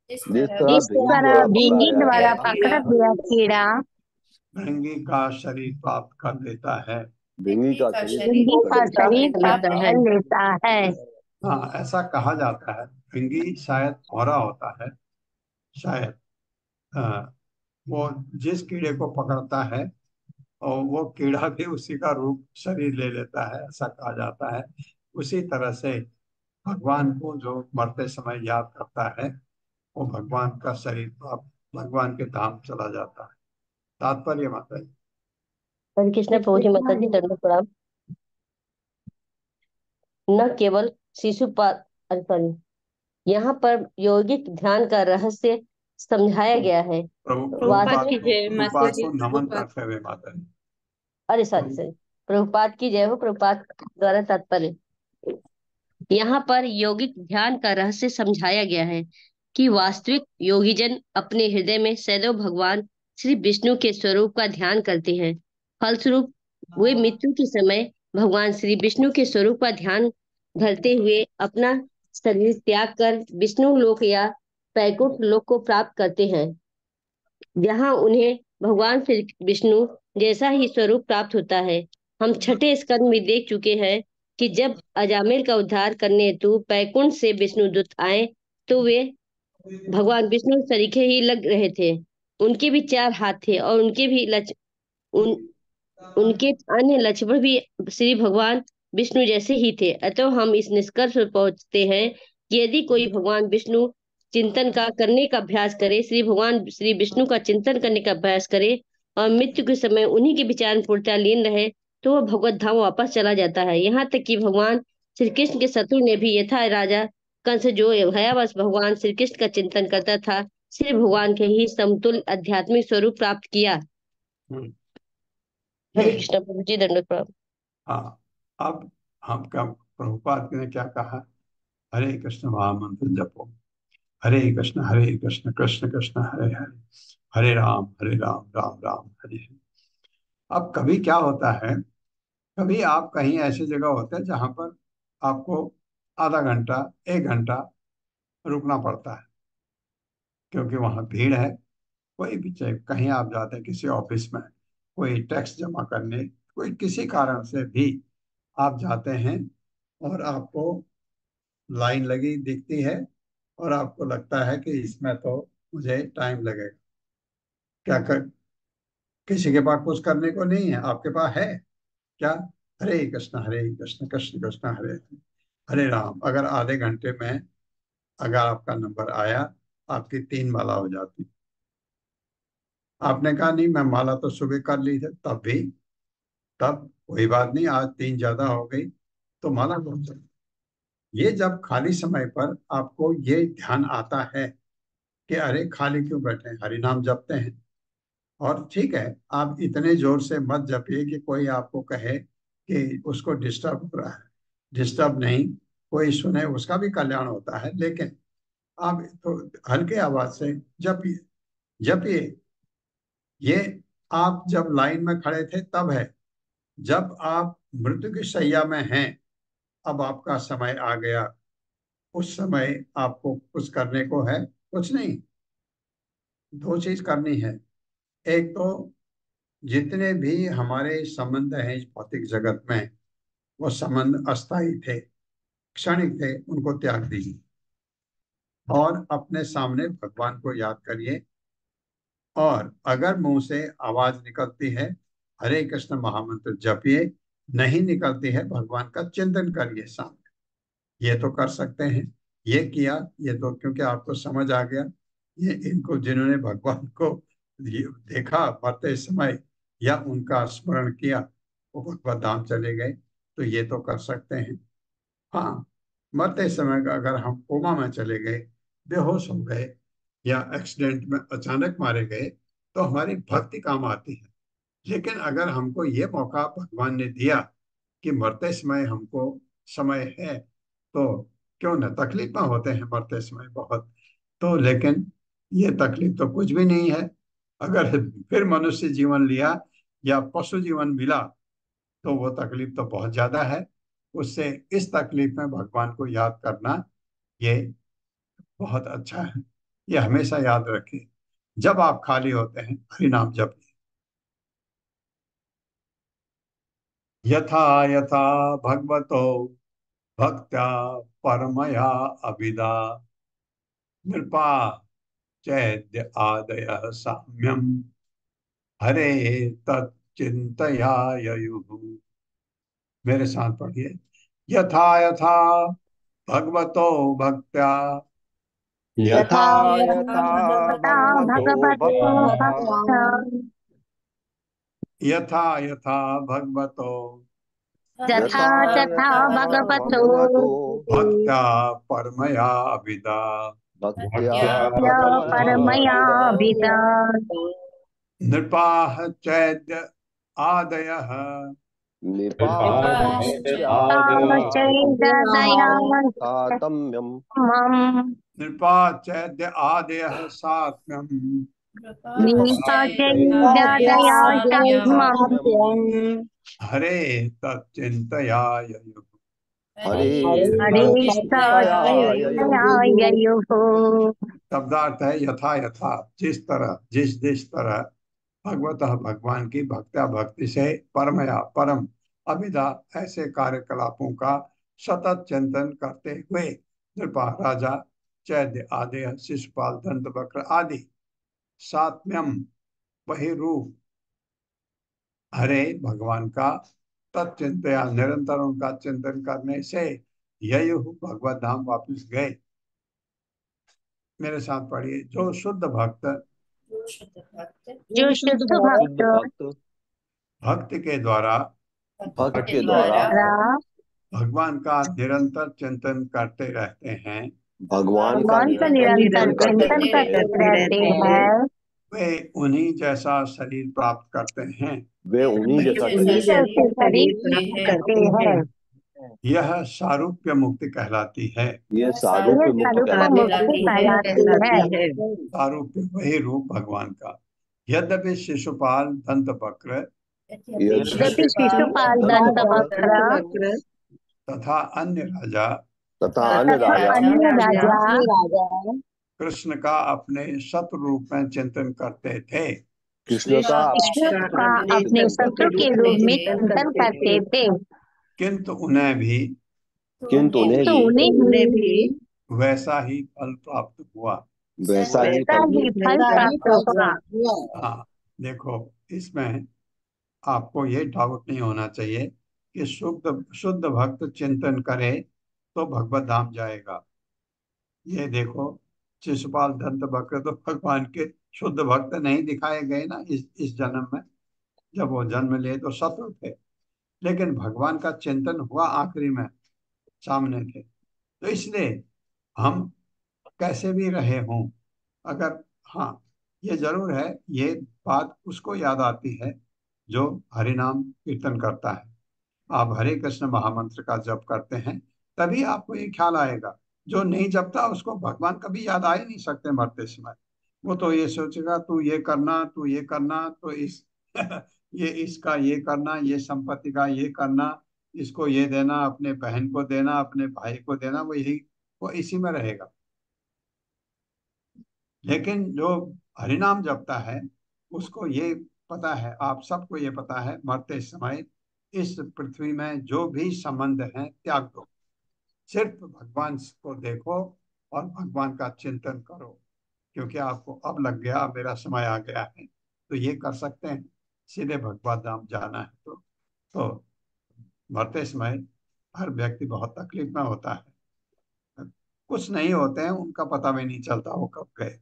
I: जिस तरह
E: जिस
I: भृंगी
E: तरह
I: द्वारा पकड़ा
E: भृंगी
I: गया
E: द्वारा
I: कीड़ा
E: पकड़ा गया कीड़ा
B: भृंगी का शरीर प्राप्त कर लेता है।
I: भृंगी का शरीर
E: भृंगी
I: कर
E: का
I: लेता है।
E: शरीर प्राप्त कर लेता है।
B: हाँ, ऐसा कहा जाता है। भृंगी शायद भौरा होता है, शायद वो जिस कीड़े को पकड़ता है और वो कीड़ा भी उसी का रूप शरीर ले लेता है, ऐसा कहा जाता है। उसी तरह से भगवान को जो मरते समय याद करता है, वो भगवान का शरीर प्राप्त, भगवान के धाम चला जाता है। तात्पर्य माता जी।
J: हरे कृष्ण प्रभु जी, माता जी दंडवत प्रणाम। न केवल शिशुपाल, सॉरी, यहाँ पर यौगिक ध्यान का रहस्य समझाया गया है।
F: प्रभुपाद की जय माता
B: प्रभुपाद
F: जी।
B: को नमन करते हुए माता जी।
J: अरे सॉरी सॉरी, प्रभुपाद की जय हो। प्रभुपाद द्वारा तात्पर्य, यहाँ पर यौगिक ध्यान का रहस्य समझाया गया है कि वास्तविक योगीजन अपने हृदय में सदैव भगवान श्री विष्णु के स्वरूप का ध्यान करते हैं। फलस्वरूप वे मृत्यु के समय भगवान श्री विष्णु के स्वरूप का ध्यान धरते हुए अपना शरीर त्याग कर विष्णु लोक या वैकुंठ लोक को प्राप्त करते हैं, जहाँ उन्हें भगवान श्री विष्णु जैसा ही स्वरूप प्राप्त होता है। हम छठे स्कंद में देख चुके हैं कि जब अजामिल का उद्धार करने हेतु बैकुंठ से विष्णु दूत आए तो वे भगवान विष्णु सरीखे ही लग रहे थे। उनके भी 4 हाथ थे और उनके अन्य लक्ष्मण भी श्री भगवान विष्णु जैसे ही थे। अतः हम इस निष्कर्ष पर पहुंचते हैं कि यदि कोई भगवान विष्णु चिंतन का करने का अभ्यास करे, भगवान श्री विष्णु का चिंतन करने का अभ्यास करे और मृत्यु के समय उन्हीं के विचार में पूर्णतः लीन रहे, तो वह भगवत धाम वापस चला जाता है। यहाँ तक कि भगवान श्री कृष्ण के शत्रु ने भी यथा राजा कंस जो भयावश भगवान श्री कृष्ण का चिंतन करता था, श्री भगवान के ही समतुल्य आध्यात्मिक स्वरूप प्राप्त किया।
B: हम्म,
J: हरे
B: ये
J: कृष्ण प्रभु जी, दंडवत प्रणाम।
B: हाँ। अब हम क्या, प्रभुपाद ने क्या कहा? हरे कृष्ण महामंत्र जपो, हरे कृष्ण कृष्ण कृष्ण हरे हरे, हरे राम राम राम हरे हरे। अब कभी क्या होता है, कभी आप कहीं ऐसी जगह होते हैं जहां पर आपको आधा घंटा 1 घंटा रुकना पड़ता है, क्योंकि वहां भीड़ है। कोई भी चाहे कहीं आप जाते हैं, किसी ऑफिस में कोई टैक्स जमा करने, कोई किसी कारण से भी आप जाते हैं और आपको लाइन लगी दिखती है और आपको लगता है कि इसमें तो मुझे टाइम लगेगा। क्या कर, किसी के पास कुछ करने को नहीं है, आपके पास है क्या? हरे कृष्ण कृष्ण कृष्ण हरे हरे, हरे राम। अगर आधे घंटे में अगर आपका नंबर आया, आपकी 3 माला हो जाती। आपने कहा नहीं मैं माला तो सुबह कर ली थी, तब भी, तब कोई बात नहीं, आज 3 ज्यादा हो गई तो माला कौन सा। ये जब खाली समय पर आपको ये ध्यान आता है कि अरे खाली क्यों बैठे हैं, हरि नाम जपते हैं। और ठीक है, आप इतने जोर से मत जपिए कि कोई आपको कहे कि उसको डिस्टर्ब हो रहा है। डिस्टर्ब नहीं, कोई सुने उसका भी कल्याण होता है, लेकिन आप तो हल्के आवाज से जपिए जपिए। ये आप जब लाइन में खड़े थे तब है, जब आप मृत्यु की शैया में हैं, अब आपका समय आ गया, उस समय आपको कुछ करने को है? कुछ नहीं। 2 चीज करनी है। एक तो जितने भी हमारे संबंध हैं इस भौतिक जगत में, वो संबंध अस्थाई थे, क्षणिक थे, उनको त्याग दीजिए और अपने सामने भगवान को याद करिए। और अगर मुंह से आवाज निकलती है, हरे कृष्ण महामंत्र जपिए। नहीं निकलती है, भगवान का चिंतन करिए सामने। ये तो कर सकते हैं। ये किया, ये तो क्योंकि आपको समझ आ गया। ये इनको जिन्होंने भगवान को देखा मरते समय या उनका स्मरण किया, वो भगवत धाम चले गए, तो ये तो कर सकते हैं। हाँ, मरते समय का अगर हम कोमा में चले गए, बेहोश हो गए या एक्सीडेंट में अचानक मारे गए, तो हमारी भक्ति काम आती है। लेकिन अगर हमको ये मौका भगवान ने दिया कि मरते समय हमको समय है, तो क्यों न, तकलीफ में होते हैं मरते समय बहुत, तो लेकिन ये तकलीफ तो कुछ भी नहीं है। अगर फिर मनुष्य जीवन लिया या पशु जीवन मिला, तो वो तकलीफ तो बहुत ज्यादा है। उससे इस तकलीफ में भगवान को याद करना, ये बहुत अच्छा है। ये हमेशा याद रखिए, जब आप खाली होते हैं हरि नाम जपिए। यथा यथा भगवतो भक्त्या परमया अभिदा, नृपा चैद्य आदय साम्यम, हरे तच्चिंतया ययुः। मेरे साथ पढ़िए। यथा यथा भगवतो भक्त्या,
I: यथा
C: यथा
I: यथा
C: यथा
I: भगवतो
C: भगवतो
I: भक्त्या
C: भक्त्या,
B: यथा यथा भगवतो
C: यथा
I: यथा
C: यथा
I: यथा
C: भगवतो
I: भगवतो
B: भक्त्या परमया अभिदा,
I: भक्त्या
C: भक्त्या
I: परमया
C: परमया
I: विदा
C: विदा,
B: नृपाः चैद्य आदयः
C: चैदया
I: तातम्यम्
C: मम
B: नृपा चैद्य आदयः सात्म्यम्,
C: निपचैदया शैमम,
I: तातम्यम्
B: हरे तच्चिन्तया ययुः।
I: हरे
C: हरे
I: तच्चिन्तया
C: सचैतया
I: ययुः।
C: ययुः।
B: शब्दार्थ है यथा यथा, जिस तरह, जिस तरह भगवतः भगवान की भक्त्या भक्ति से, परमया परम अभिधा ऐसे कार्यकलापों का सतत चिंतन करते हुए, नृपा राजा, चैद्य आदि, शिशुपाल, दंत वक्र आदि, सात्म्यम वही रूप, हरे भगवान का तत्चिंतया निरंतर उनका चिंतन करने से यही भगवत धाम वापिस गए। मेरे साथ पढ़िए। जो शुद्ध भक्त
C: जो शुद्ध
I: शुद्ध
C: भक्त
I: भक्त
B: भक्ति के द्वारा
I: भक्त के द्वारा
B: भगवान का निरंतर चिंतन करते रहते हैं,
I: भगवान का
E: भगवान का
I: निरंतर
E: निरंतर
I: चिंतन
E: चिंतन
I: करते
E: करते
I: हैं,
E: रहते हैं,
B: वे उन्हीं जैसा शरीर प्राप्त करते हैं।
I: वे उन्हीं जैसा
E: उन्हीं
I: शरीर
E: जैसे शरीर प्राप्त करते हैं।
B: यह सारूप्य मुक्ति कहलाती है।
I: ये
E: यह
I: सारूप्य मुक्ति
E: स्वरूप
I: कहलाती
E: मुक्ति कहलाती है।
B: सारूप्य वही रूप भगवान का। यद्यपि शिशुपाल दंत वक्र
I: है।
E: यद्यपि शिशुपाल दंत वक्र
B: तथा अन्य राजा
I: तथा अन्य
E: तथा
I: राजा
E: अन्य राजा
B: कृष्ण का अपने शत्रु रूप में चिंतन करते थे,
I: कृष्ण का
E: कृष्ण का अपने शत्रु के रूप में चिंतन करते थे,
B: किंतु उन्हें भी
I: किंतु उन्हें
E: तो
I: भी
E: उन्हें भी
B: वैसा ही फल प्राप्त हुआ।
I: वैसा ही
E: वैसा ही फल प्राप्त हुआ।
B: हाँ, देखो इसमें आपको ये डाउट नहीं होना चाहिए कि शुद्ध शुद्ध भक्त चिंतन करे तो भगवत धाम जाएगा। ये देखो, शिशुपाल दंत वक्र तो भगवान के शुद्ध भक्त नहीं दिखाए गए ना इस जन्म में। जब वो जन्म लिए तो शत्रु थे, लेकिन भगवान का चिंतन हुआ आखिरी में, सामने थे। तो इसलिए हम कैसे भी रहे हों, अगर, हाँ, ये जरूर है, ये बात उसको याद आती है जो हरिनाम कीर्तन करता है। आप हरे कृष्ण महामंत्र का जप करते हैं तभी आपको ये ख्याल आएगा। जो नहीं जपता उसको भगवान कभी याद आ ही नहीं सकते मरते समय। वो तो ये सोचेगा तू ये करना, तू ये करना, तो इस ये इसका ये करना, ये संपत्ति का ये करना, इसको ये देना, अपने बहन को देना, अपने भाई को देना, वो इसी में रहेगा। लेकिन जो हरिनाम जपता है उसको ये पता है, आप सबको ये पता है, मरते समय इस पृथ्वी में जो भी संबंध है त्याग दो, सिर्फ भगवान को देखो और भगवान का चिंतन करो। क्योंकि आपको अब लग गया मेरा समय आ गया है तो ये कर सकते हैं, सीधे भगवत धाम जाना है। तो मरते समय हर व्यक्ति बहुत तकलीफ में होता है। कुछ नहीं होते हैं उनका पता भी नहीं चलता वो कब गए।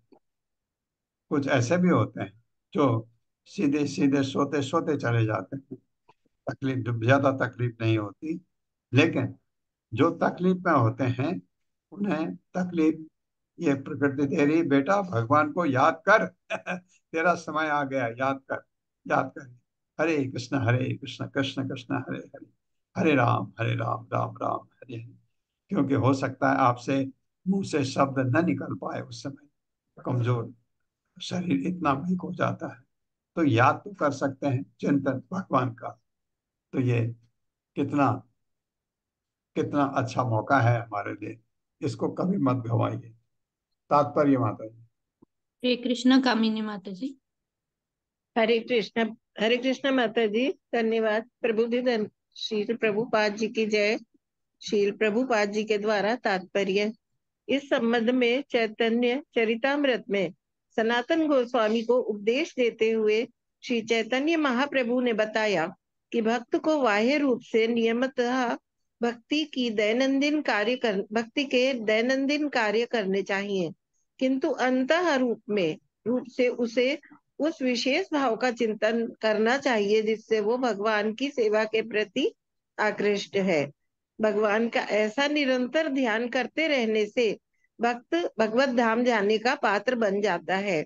B: कुछ ऐसे भी होते हैं जो सीधे सीधे सोते सोते चले जाते हैं, तकलीफ, ज्यादा तकलीफ नहीं होती। लेकिन जो तकलीफ में होते हैं उन्हें तकलीफ ये प्रकृति दे रही, बेटा भगवान को याद कर तेरा समय आ गया, याद कर, याद कर। हरे कृष्ण कृष्ण कृष्ण हरे हरे, हरे राम राम राम हरे हरे। क्योंकि हो सकता है आपसे मुंह से शब्द न निकल पाए, उस समय कमजोर शरीर इतना वीक हो जाता है, तो याद तो कर सकते हैं चिंतन भगवान का। तो ये कितना कितना अच्छा मौका है हमारे लिए, इसको कभी मत गवाइए। तात्पर्य माता जी।
F: श्री कृष्ण कामिनी माता जी।
G: हरे कृष्ण माता जी, धन्यवाद। श्री प्रभुपाद जी की जय। श्री प्रभुपाद जी के द्वारा तात्पर्य। इस संबंध में चैतन्य चरितामृत में सनातन गोस्वामी को उपदेश देते हुए श्री चैतन्य महाप्रभु ने बताया कि भक्त को बाह्य रूप से नियमतः भक्ति के दैनंदिन कार्य करने चाहिए, किंतु अंतः रूप से उसे उस विशेष भाव का चिंतन करना चाहिए जिससे वो भगवान की सेवा के प्रति आकृष्ट है। भगवान का ऐसा निरंतर ध्यान करते रहने से भक्त भगवत धाम जाने का पात्र बन जाता है।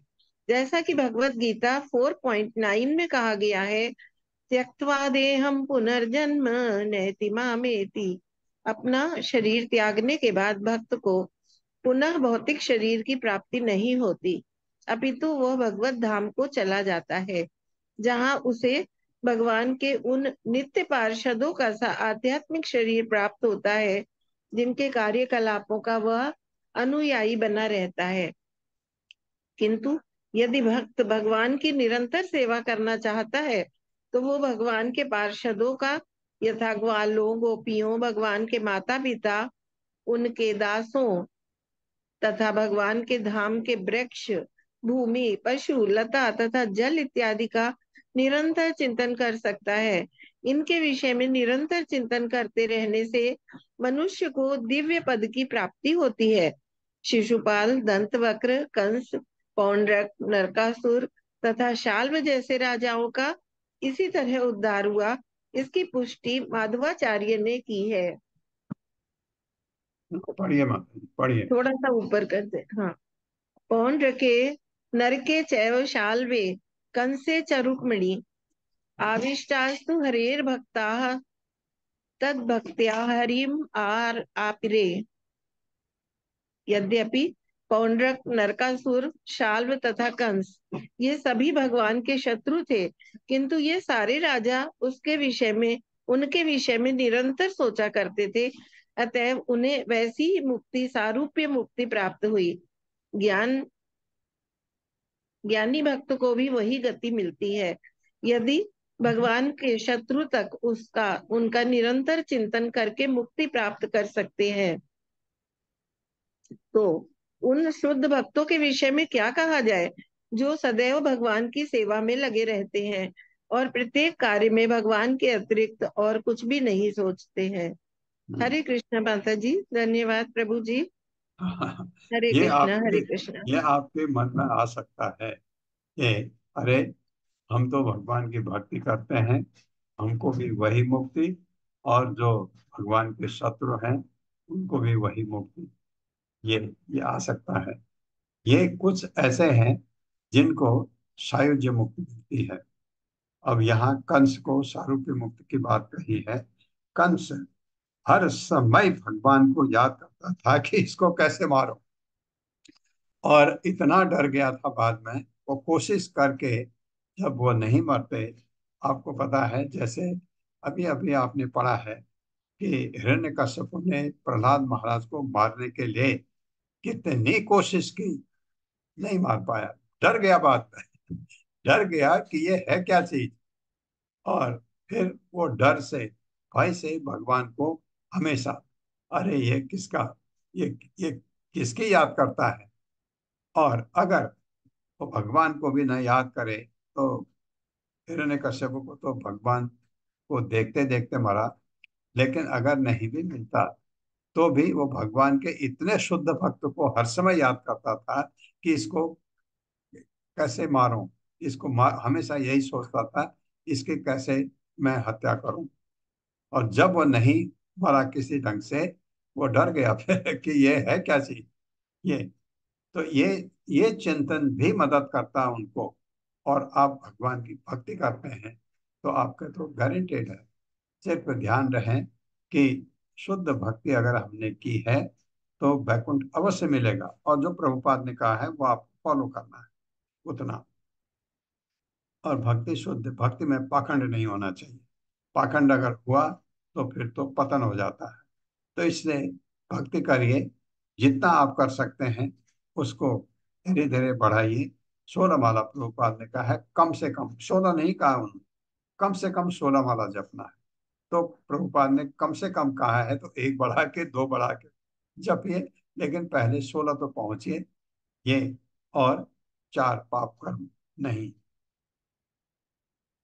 G: जैसा कि भगवत गीता 4.9 में कहा गया है, त्यक्त्वा देहम पुनर्जन्म नैति मामेति। अपना शरीर त्यागने के बाद भक्त को पुनः भौतिक शरीर की प्राप्ति नहीं होती, अपितु वह भगवत धाम को चला जाता है, जहाँ उसे भगवान के उन नित्य पार्षदों का आध्यात्मिक शरीर प्राप्त होता है जिनके कार्यकलापों का वह अनुयायी बना रहता है। किंतु यदि भक्त भगवान की निरंतर सेवा करना चाहता है तो वो भगवान के पार्षदों का, यथा ग्वालों, गोपियों, भगवान के माता पिता, उनके दासों तथा भगवान के धाम के वृक्ष, भूमि, पशु, लता तथा जल इत्यादि का निरंतर चिंतन कर सकता है। इनके विषय में निरंतर चिंतन करते रहने से मनुष्य को दिव्य पद की प्राप्ति होती है। शिशुपाल, दंतवक्र, कंस, पौंड्रक, नरकासुर तथा शाल्व जैसे राजाओं का इसी तरह उद्धार हुआ
K: इसकी पुष्टि माधवाचार्य ने की है।
B: पढ़िए माता जी, पढ़िए।
K: थोड़ा सा ऊपर कर दे। हाँ। पौंड्रके नरके चैव शाल्वे कंसे च रुक्मिणी आविष्टास्तु हरेर्भक्ताः तद्भक्त्या हरिम आपिरे। यद्यपि पौंड्रक, नरकासुर, शाल्व तथा कंस ये सभी भगवान के शत्रु थे, किंतु ये सारे राजा उनके विषय में निरंतर सोचा करते थे, अतएव उन्हें वैसी ही मुक्ति, सारूप्य मुक्ति प्राप्त हुई। ज्ञानी भक्त को भी वही गति मिलती है। यदि भगवान के शत्रु तक उनका निरंतर चिंतन करके मुक्ति प्राप्त कर सकते हैं, तो उन शुद्ध भक्तों के विषय में क्या कहा जाए, जो सदैव भगवान की सेवा में लगे रहते हैं और प्रत्येक कार्य में भगवान के अतिरिक्त और कुछ भी नहीं सोचते हैं। हरे कृष्ण माता जी, धन्यवाद प्रभु जी। हरे
B: ये
K: कृष्ण, हरे
B: आपके
K: कृष्ण।
B: ये आपके मन में आ सकता है कि अरे हम तो भगवान की भक्ति करते हैं, हमको भी वही मुक्ति, और जो भगवान के शत्रु हैं उनको भी वही मुक्ति, ये आ सकता है। ये कुछ ऐसे हैं जिनको सायुज्य मुक्ति मिलती है। अब यहाँ कंस को सारूप्य मुक्ति की बात कही है। कंस हर समय भगवान को याद करता था कि इसको कैसे मारो, और इतना डर गया था बाद में, वो कोशिश करके जब वो नहीं मरते, आपको पता है जैसे अभी अभी आपने पढ़ा है कि हिरण्यकश्यप ने प्रहलाद महाराज को मारने के लिए कितनी कोशिश की, नहीं मार पाया, डर गया बात में, डर गया कि ये है क्या चीज। और फिर वो डर से, भय से भगवान को हमेशा, अरे ये किसका, ये किसकी याद करता है। और अगर वो भगवान को भी न याद करे तो हिरण्यकश्यप को तो भगवान को देखते देखते मरा, लेकिन अगर नहीं भी मिलता तो भी वो भगवान के इतने शुद्ध भक्त को हर समय याद करता था कि इसको कैसे मारूं, हमेशा यही सोचता था इसकी कैसे मैं हत्या करूं। और जब वो नहीं मरा किसी ढंग से, वो डर गया फिर कि ये है क्या चीज ये। तो ये चिंतन भी मदद करता है उनको। और आप भगवान की भक्ति करते हैं तो आपका तो गारंटेड है। सिर्फ ध्यान रहे कि शुद्ध भक्ति अगर हमने की है तो वैकुंठ अवश्य मिलेगा, और जो प्रभुपाद ने कहा है वो आपको फॉलो करना है उतना। और भक्ति, शुद्ध भक्ति में पाखंड नहीं होना चाहिए। पाखंड अगर हुआ तो फिर तो पतन हो जाता है। तो इसलिए भक्ति करिए, जितना आप कर सकते हैं उसको धीरे धीरे बढ़ाइए। 16 माला प्रभुपाद ने कहा है, कम से कम 16 नहीं कहा उन्होंने, कम से कम 16 माला जपना है। तो प्रभुपाद ने कम से कम कहा है तो एक बढ़ा के, दो बढ़ा के जपिए, लेकिन पहले 16 तो पहुंचिए ये। और 4 पाप कर्म नहीं,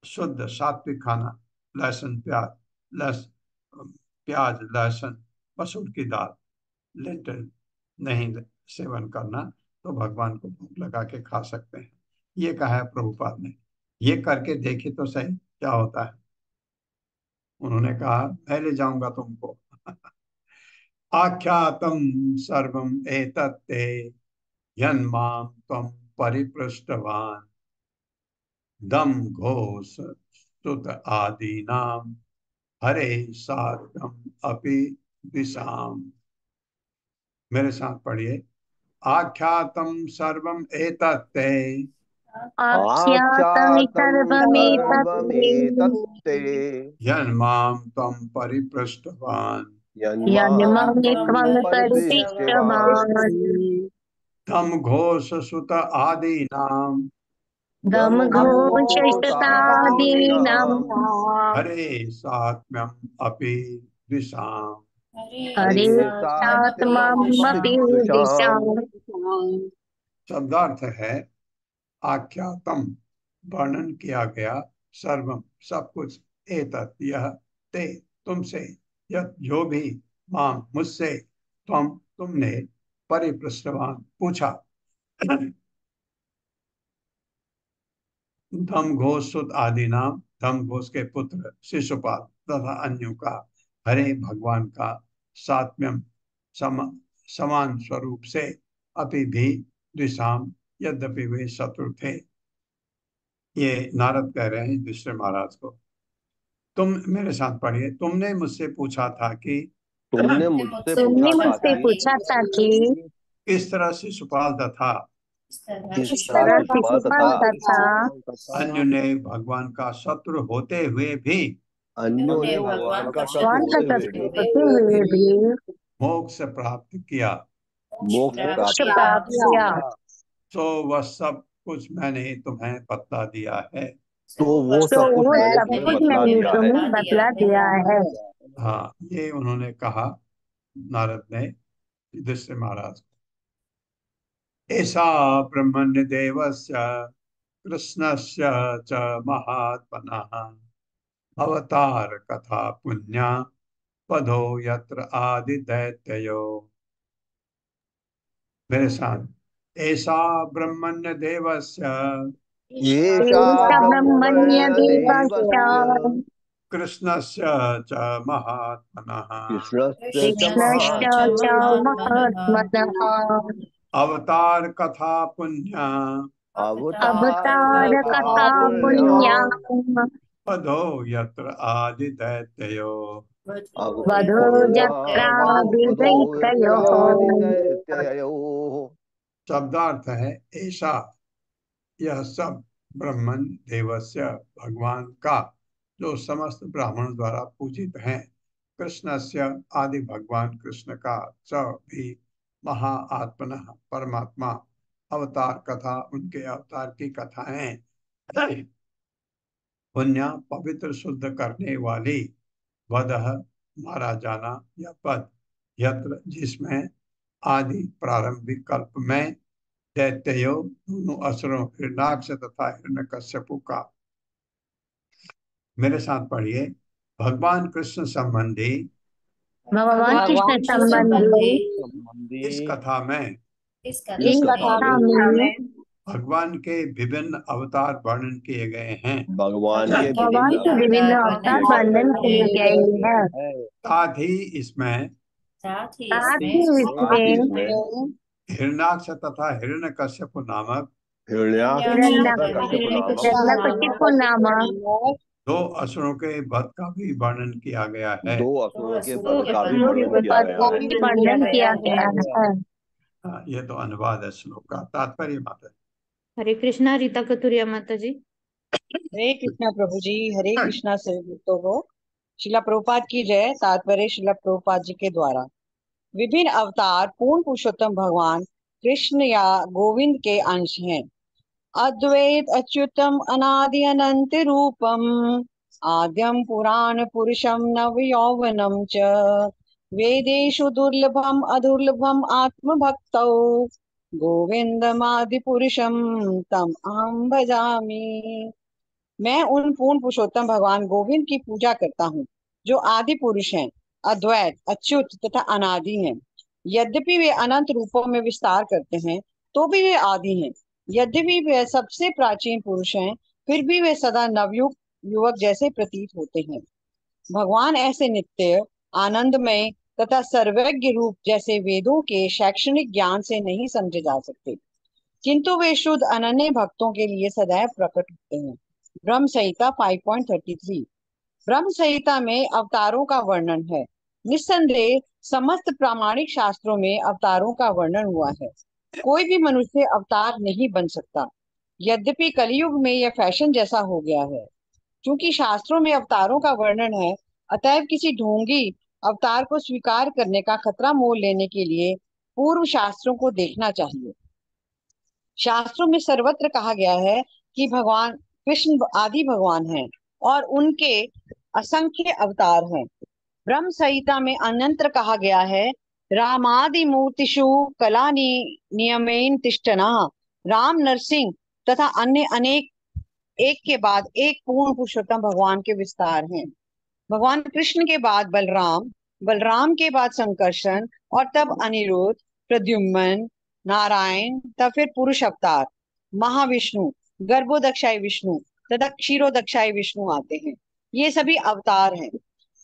B: शुद्ध सात्विक खाना, लहसुन प्याज, लस प्याज लहसुन, मसूर की दाल, लेंटिल नहीं सेवन करना, तो भगवान को भूख लगा के खा सकते हैं। ये कहा है प्रभुपाद ने। ये करके देखिए तो सही क्या होता है। उन्होंने कहा मैं ले जाऊंगा तुमको। आख्यातम सर्वम एतत्ते यन्मां त्वं परिपृष्टवान् दम घोष स्तुत आदीनाम हरे साध्यम अपि दिशाम। मेरे साथ पढ़िए। आख्यातम सर्वम एतत्ते
E: आख्यातं
I: आख्यातं
E: सर्वमेतत्ते
I: सर्वमेतत्ते
B: यन्मां त्वं परिपृष्टवान्
I: यन्मां
E: यन्ममे
I: त्वं
E: त्वं
I: परिदृष्टवान्
E: परिपृष्टवान्
B: तम घोष सुत आदीनाम
E: दमघोषयतादीनां
I: दमघोषादीनां
B: हरे सात्म्यम अपि दिशाम।
E: हरे
I: हरे
E: सात्ममपि
I: सात्यमपि दृशाम्।
E: दिशाम्।
B: शब्दार्थ है आख्यातम, वर्णन किया गया, सर्वम सब कुछ, एतत् यह, ते तुमसे, यह जो भी, मां मुझसे, तुमने, परिपृष्टवान पूछा, धम घोष सुत आदि नाम, धम्भोज के पुत्र शिशुपाल तथा अन्यों का हरे भगवान का सात्म्यम समान स्वरूप से अपि भी द्विषाम, यद्यपि वे शत्रु थे। ये नारद कह रहे हैं युधिष्ठिर महाराज को। तुम मेरे साथ पढ़िए। तुमने मुझसे पूछा था कि
I: तुमने मुझसे
C: पूछा था कि
B: किस तरह शिशुपाल तथा
C: किस तरह शिशुपाल तथा
B: अन्य ने भगवान का शत्रु होते हुए भी
I: अन्यों ने भगवान का
C: भगवान का
I: शत्रु
C: शत्रु होते हुए भी
B: मोक्ष प्राप्त किया,
I: मोक्ष
C: मोक्ष
I: प्राप्त
C: प्राप्त किया,
B: तो वह सब कुछ मैंने तुम्हें बतला दिया है।
I: तो वो
C: तो
I: सब कुछ
C: वो
I: मैंने
C: सब
I: तुम्हें
C: कुछ
I: बतला
C: मैंने
I: दिया है।
C: तुम्हें बतला दिया है।
B: हाँ, ये उन्होंने कहा नारद ने युधिष्ठिर महाराज को। ऐसा ब्रह्मण्य देवस्य कृष्णस्य च महात्मनः अवतार कथा पुण्या पदो यत्र आदि दैत्यो। मेरे साथ, ऐसा ब्रह्मण्य देवस्य
I: येषा
C: ब्रह्मण्य
I: ब्रह्मण्य
C: देवस्य
I: देवस्य
B: कृष्णस्य च महात्मनः
I: कृष्णस्य च
C: कृष्णश्च च महात्मनः
B: अवतार कथा पुण्या
C: अवतार कथा
I: पुण्या
C: पुण्या
B: पदो यत्र आदि दैत्यो।
C: वधो जत्रादिदैतयोः।
B: शब्दार्थ है ऐसा, यह सब ब्रह्मन देवस्य भगवान का जो समस्त ब्राह्मण द्वारा पूजित हैं, कृष्णस्य आदि भगवान कृष्ण का च भी महाआत्मन परमात्मा अवतार कथा उनके अवतार की कथाएं पुण्य पवित्र शुद्ध करने वाली वदह मारा जाना या पद यत्र जिसमें आदि प्रारंभिक कल्प में दैत्यो दोनों असुरों हिरणाक्ष तथा हिरण्यकश्यपु का। मेरे साथ पढ़िए। भगवान कृष्ण संबंधी
C: भगवान कृष्ण संबंधी
B: इस कथा में
C: इस कथा में
B: भगवान के विभिन्न अवतार वर्णन किए गए हैं।
I: भगवान के
C: भगवान के विभिन्न अवतार वर्णन किए गए हैं।
B: साथ ही इसमें हिरणाक्ष तथा हिरण्यकश्यप नामक
C: हिरण्यकशिपु नामक
B: दो असुरों के वध का भी वर्णन किया गया है।
I: दो असुरों के वध का भी
C: वर्णन किया गया है।
B: हाँ, ये तो अनुवाद है श्लोक का। तात्पर्य माता।
F: हरे कृष्णा। रीता कतुरिया माता जी।
L: हरे कृष्णा प्रभु जी। हरे कृष्णा से हो। शिला प्रभुपाद की जय। तात्पर्य शिला प्रभुपाद जी के द्वारा। विभिन्न अवतार पूर्ण पुरुषोत्तम भगवान कृष्ण या गोविंद के अंश हैं। अद्वैत अच्युतम अनादि अनंत रूपम आद्यम पुराण पुरुषम नव यौवनम च वेदेषु दुर्लभम अदुर्लभम आत्मभक्तौ गोविंदमादि पुरुषम तम अहम भजामि। मैं उन पूर्ण पुरुषोत्तम भगवान गोविंद की पूजा करता हूँ जो आदि पुरुष हैं, अद्वैत अच्युत तथा अनादि हैं। यद्यपि वे अनंत रूपों में विस्तार करते हैं तो भी वे आदि हैं। यद्यपि वे सबसे प्राचीन पुरुष हैं फिर भी वे सदा नवयुग युवक जैसे प्रतीत होते हैं। भगवान ऐसे नित्य आनंदमय तथा सर्वज्ञ रूप जैसे वेदों के शैक्षणिक ज्ञान से नहीं समझे जा सकते, किंतु वे शुद्ध अनन्य भक्तों के लिए सदैव प्रकट होते हैं। ब्रह्म संहिता 5.33। ब्रह्म संहिता में अवतारों का वर्णन है। निस्संदेह समस्त प्रामाणिक शास्त्रों में अवतारों का वर्णन हुआ है। कोई भी मनुष्य अवतार नहीं बन सकता। यद्यपि कलयुग में यह फैशन जैसा हो गया है। क्योंकि शास्त्रों में अवतारों का वर्णन है, अतएव किसी ढोंगी अवतार को स्वीकार करने का खतरा मोल लेने के लिए पूर्व शास्त्रों को देखना चाहिए। शास्त्रों में सर्वत्र कहा गया है कि भगवान कृष्ण आदि भगवान हैं और उनके असंख्य अवतार हैं। ब्रह्म संहिता में अन्यत्र कहा गया है, रामादि मूर्तिषु कला नियमेन तिष्ठना। राम, नरसिंह तथा अन्य अनेक एक के बाद एक पूर्ण पुरुषोत्तम भगवान के विस्तार हैं। भगवान कृष्ण के बाद बलराम, बलराम के बाद संकर्षण और तब अनिरुद्ध, प्रद्युम्न, नारायण, तब फिर पुरुष अवतार महाविष्णु, गर्भोदक्षाई विष्णु, तथा क्षीरोदक्षाय विष्णु आते हैं। ये सभी अवतार हैं।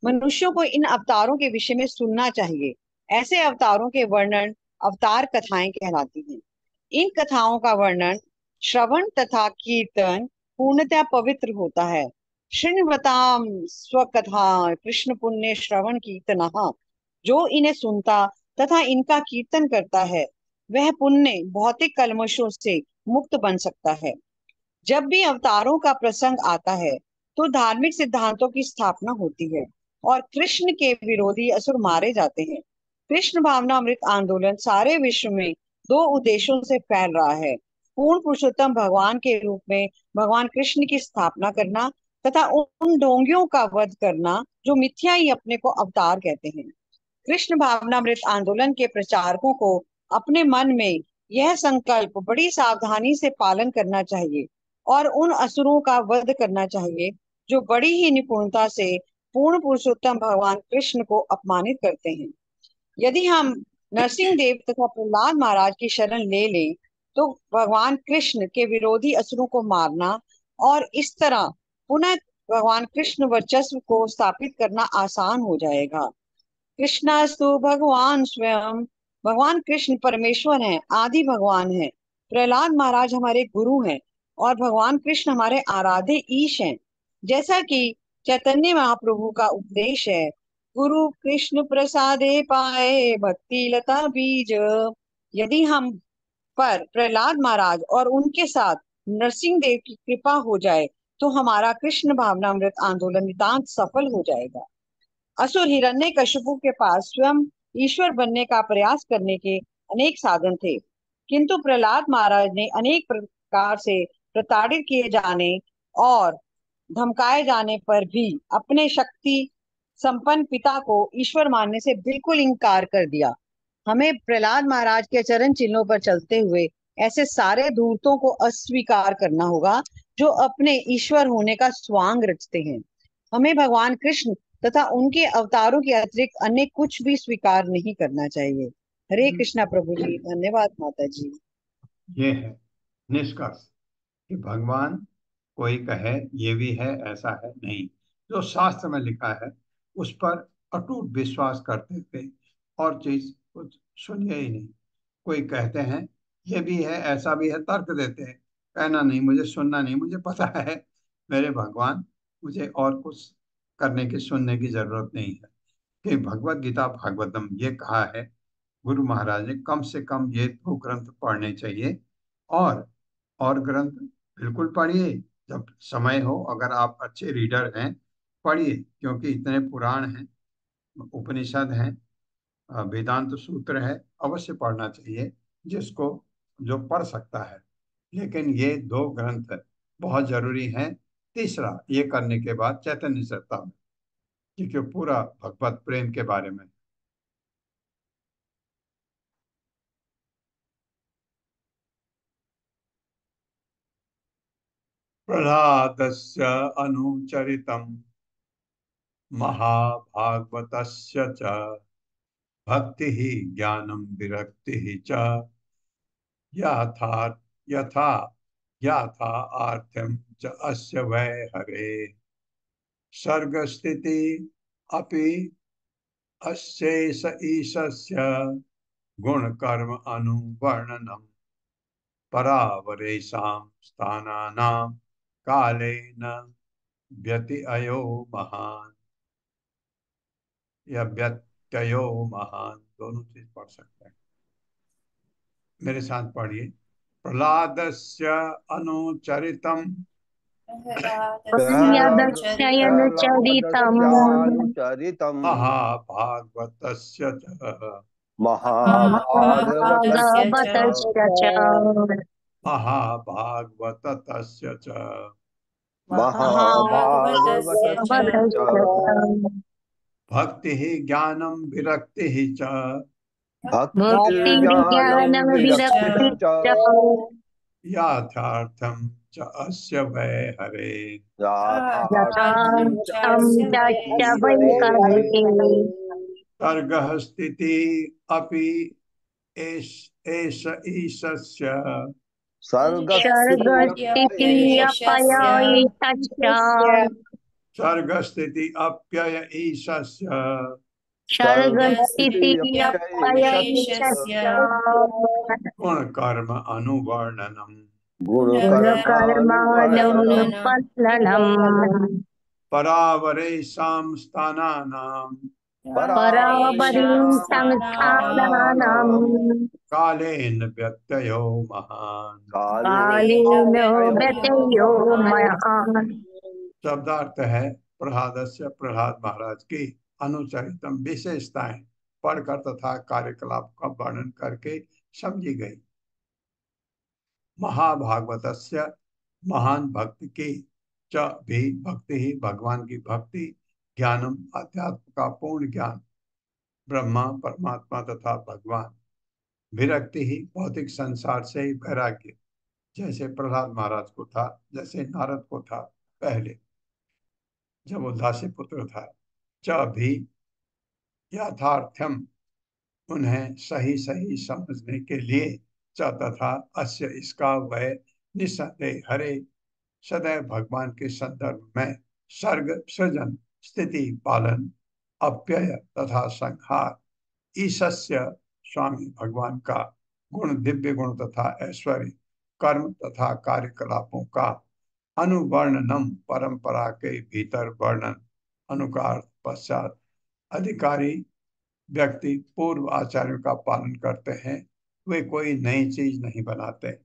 L: मनुष्यों को इन अवतारों के विषय में सुनना चाहिए। ऐसे अवतारों के वर्णन अवतार कथाएं कहलाती हैं। इन कथाओं का वर्णन, श्रवण तथा कीर्तन पूर्णतः पवित्र होता है। शृण्वताम स्वकथा कृष्ण पुण्य श्रवण कीर्तनः। जो इन्हें सुनता तथा इनका कीर्तन करता है वह पुण्य भौतिक कल्मशों से मुक्त बन सकता है। जब भी अवतारों का प्रसंग आता है तो धार्मिक सिद्धांतों की स्थापना होती है और कृष्ण के विरोधी असुर मारे जाते हैं। कृष्ण भावनामृत आंदोलन सारे विश्व में दो उद्देश्यों से फैल रहा है। पूर्ण पुरुषोत्तम भगवान के रूप में भगवान कृष्ण की स्थापना करना तथा उन ढोंगियों का वध करना जो मिथ्या ही अपने को अवतार कहते हैं। कृष्ण भावनामृत आंदोलन के प्रचारकों को अपने मन में यह संकल्प बड़ी सावधानी से पालन करना चाहिए और उन असुरों का वध करना चाहिए जो बड़ी ही निपुणता से पूर्ण पुरुषोत्तम भगवान कृष्ण को अपमानित करते हैं। यदि हम नरसिंह देव तथा प्रहलाद महाराज की शरण ले लें तो भगवान कृष्ण के विरोधी असुरों को मारना और इस तरह पुनः भगवान कृष्ण वर्चस्व को स्थापित करना आसान हो जाएगा। कृष्णास्तु भगवान स्वयं। भगवान कृष्ण परमेश्वर हैं, आदि भगवान हैं। प्रहलाद महाराज हमारे गुरु हैं और भगवान कृष्ण हमारे आराध्य ईश हैं। जैसा कि चैतन्य महाप्रभु का उपदेश है, गुरु कृष्ण प्रसादे पाए भक्ति लता बीज। यदि हम पर प्रहलाद महाराज और उनके साथ नरसिंह देव की कृपा हो जाए तो हमारा कृष्ण भावनामृत आंदोलन नितांत सफल हो जाएगा। असुर हिरण्यकशिपु के पास स्वयं ईश्वर बनने का प्रयास करने के अनेक साधन थे, किंतु प्रहलाद महाराज ने अनेक प्रकार से प्रताड़ित किए जाने और धमकाए जाने पर भी अपने शक्ति संपन्न पिता को ईश्वर मानने से बिल्कुल इनकार कर दिया। हमें प्रहलाद महाराज के चरण चिन्हों पर चलते हुए ऐसे सारे धूर्तों को अस्वीकार करना होगा जो अपने ईश्वर होने का स्वांग रचते हैं। हमें भगवान कृष्ण तथा उनके अवतारों के अतिरिक्त अन्य कुछ भी स्वीकार नहीं करना चाहिए। हरे कृष्णा प्रभु जी। धन्यवाद माता जी।
B: ये है निष्कर्ष कि भगवान कोई कहे ये भी है ऐसा है नहीं, जो शास्त्र में लिखा है उस पर अटूट विश्वास करते थे और चीज कुछ सुनिए ही नहीं। कोई कहते हैं ये भी है ऐसा भी है, तर्क देते हैं, कहना नहीं, मुझे सुनना नहीं, मुझे पता है मेरे भगवान, मुझे और कुछ करने की सुनने की जरूरत नहीं है। कि भगवत गीता भागवतम ये कहा है गुरु महाराज ने, कम से कम ये दो ग्रंथ पढ़ने चाहिए। और ग्रंथ बिल्कुल पढ़िए जब समय हो, अगर आप अच्छे रीडर हैं पढ़िए, क्योंकि इतने पुराण हैं, उपनिषद हैं, वेदांत सूत्र है, अवश्य पढ़ना चाहिए जिसको जो पढ़ सकता है। लेकिन ये दो ग्रंथ बहुत जरूरी हैं। तीसरा ये करने के बाद चैतन्य चरितामृत, क्योंकि पूरा भगवत प्रेम के बारे में। प्रह्लादस्य अनुचरितम् महाभागवतस्य च भक्तिः ज्ञानं विरक्तिः च यथा यथा यथा आर्त्यं च अस्य वै हरे सर्गस्थिति अपि अस्यैष ईशस्य गुणकर्म अनुवर्णनम् परावरेषां स्थानानां कालेन व्यत्ययो महान या व्यत्ययो महान, दोनों चीज पढ़ सकते हैं। मेरे साथ पढ़िए। प्रह्लादस्य अनुचरितम्
C: यदक्षयनुचरितम्
B: महाभागवतस्य च
C: महाभागवतस्य च
B: महाभागवतस्य च भक्तिः ज्ञानं विरक्तिः च
C: भक्तिर्ज्ञानं विरक्तिः च
B: यथार्थं च अस्य वै हरे
C: यथार्थं च वै हरे
B: सर्गः स्थितिः अपि एष ईशस्य
C: सर्गस्थितियप्ययैतस्य
B: सर्ग स्थिति अप्यय ईशस्य
C: सर्गस्थितियप्ययैतस्य
B: गुण कर्म अनुवर्णनम
C: गुणकर्मानुपत्लनम्
B: परावरेषां स्थानानां
C: परावरीं संस्थानानां
B: कालेन व्यत्ययो महान्
C: कालेन व्यत्ययो महान्।
B: शब्दार्थ है प्रहलादस्य प्रहलाद महाराज की अनुचरितम विशेषताएं पढ़कर तथा कार्यकलाप का वर्णन करके समझी गई। महाभागवतस्य महान भक्ति की च भी भक्ति ही भगवान की भक्ति ज्ञानम अध्यात्म का पूर्ण ज्ञान ब्रह्मा परमात्मा तथा भगवान विरक्ति ही भौतिक संसार से ही वैराग्य जैसे प्रहलाद महाराज को था, जैसे नारद को था पहले जब वो दासी पुत्र था। च भी यथार्थम उन्हें सही सही समझने के लिए च तथा अस्य इसका वह निस्संदेह हरे सदैव भगवान के संदर्भ में सर्ग सृजन स्थिति पालन अप्यय तथा संहार ईशस्य स्वामी भगवान का गुण दिव्य गुण तथा ऐश्वर्य कर्म तथा कार्यकलापों का अनुवर्णनम परंपरा के भीतर वर्णन अनुकार पश्चात अधिकारी व्यक्ति पूर्व आचार्यों का पालन करते हैं, वे कोई नई चीज नहीं बनाते।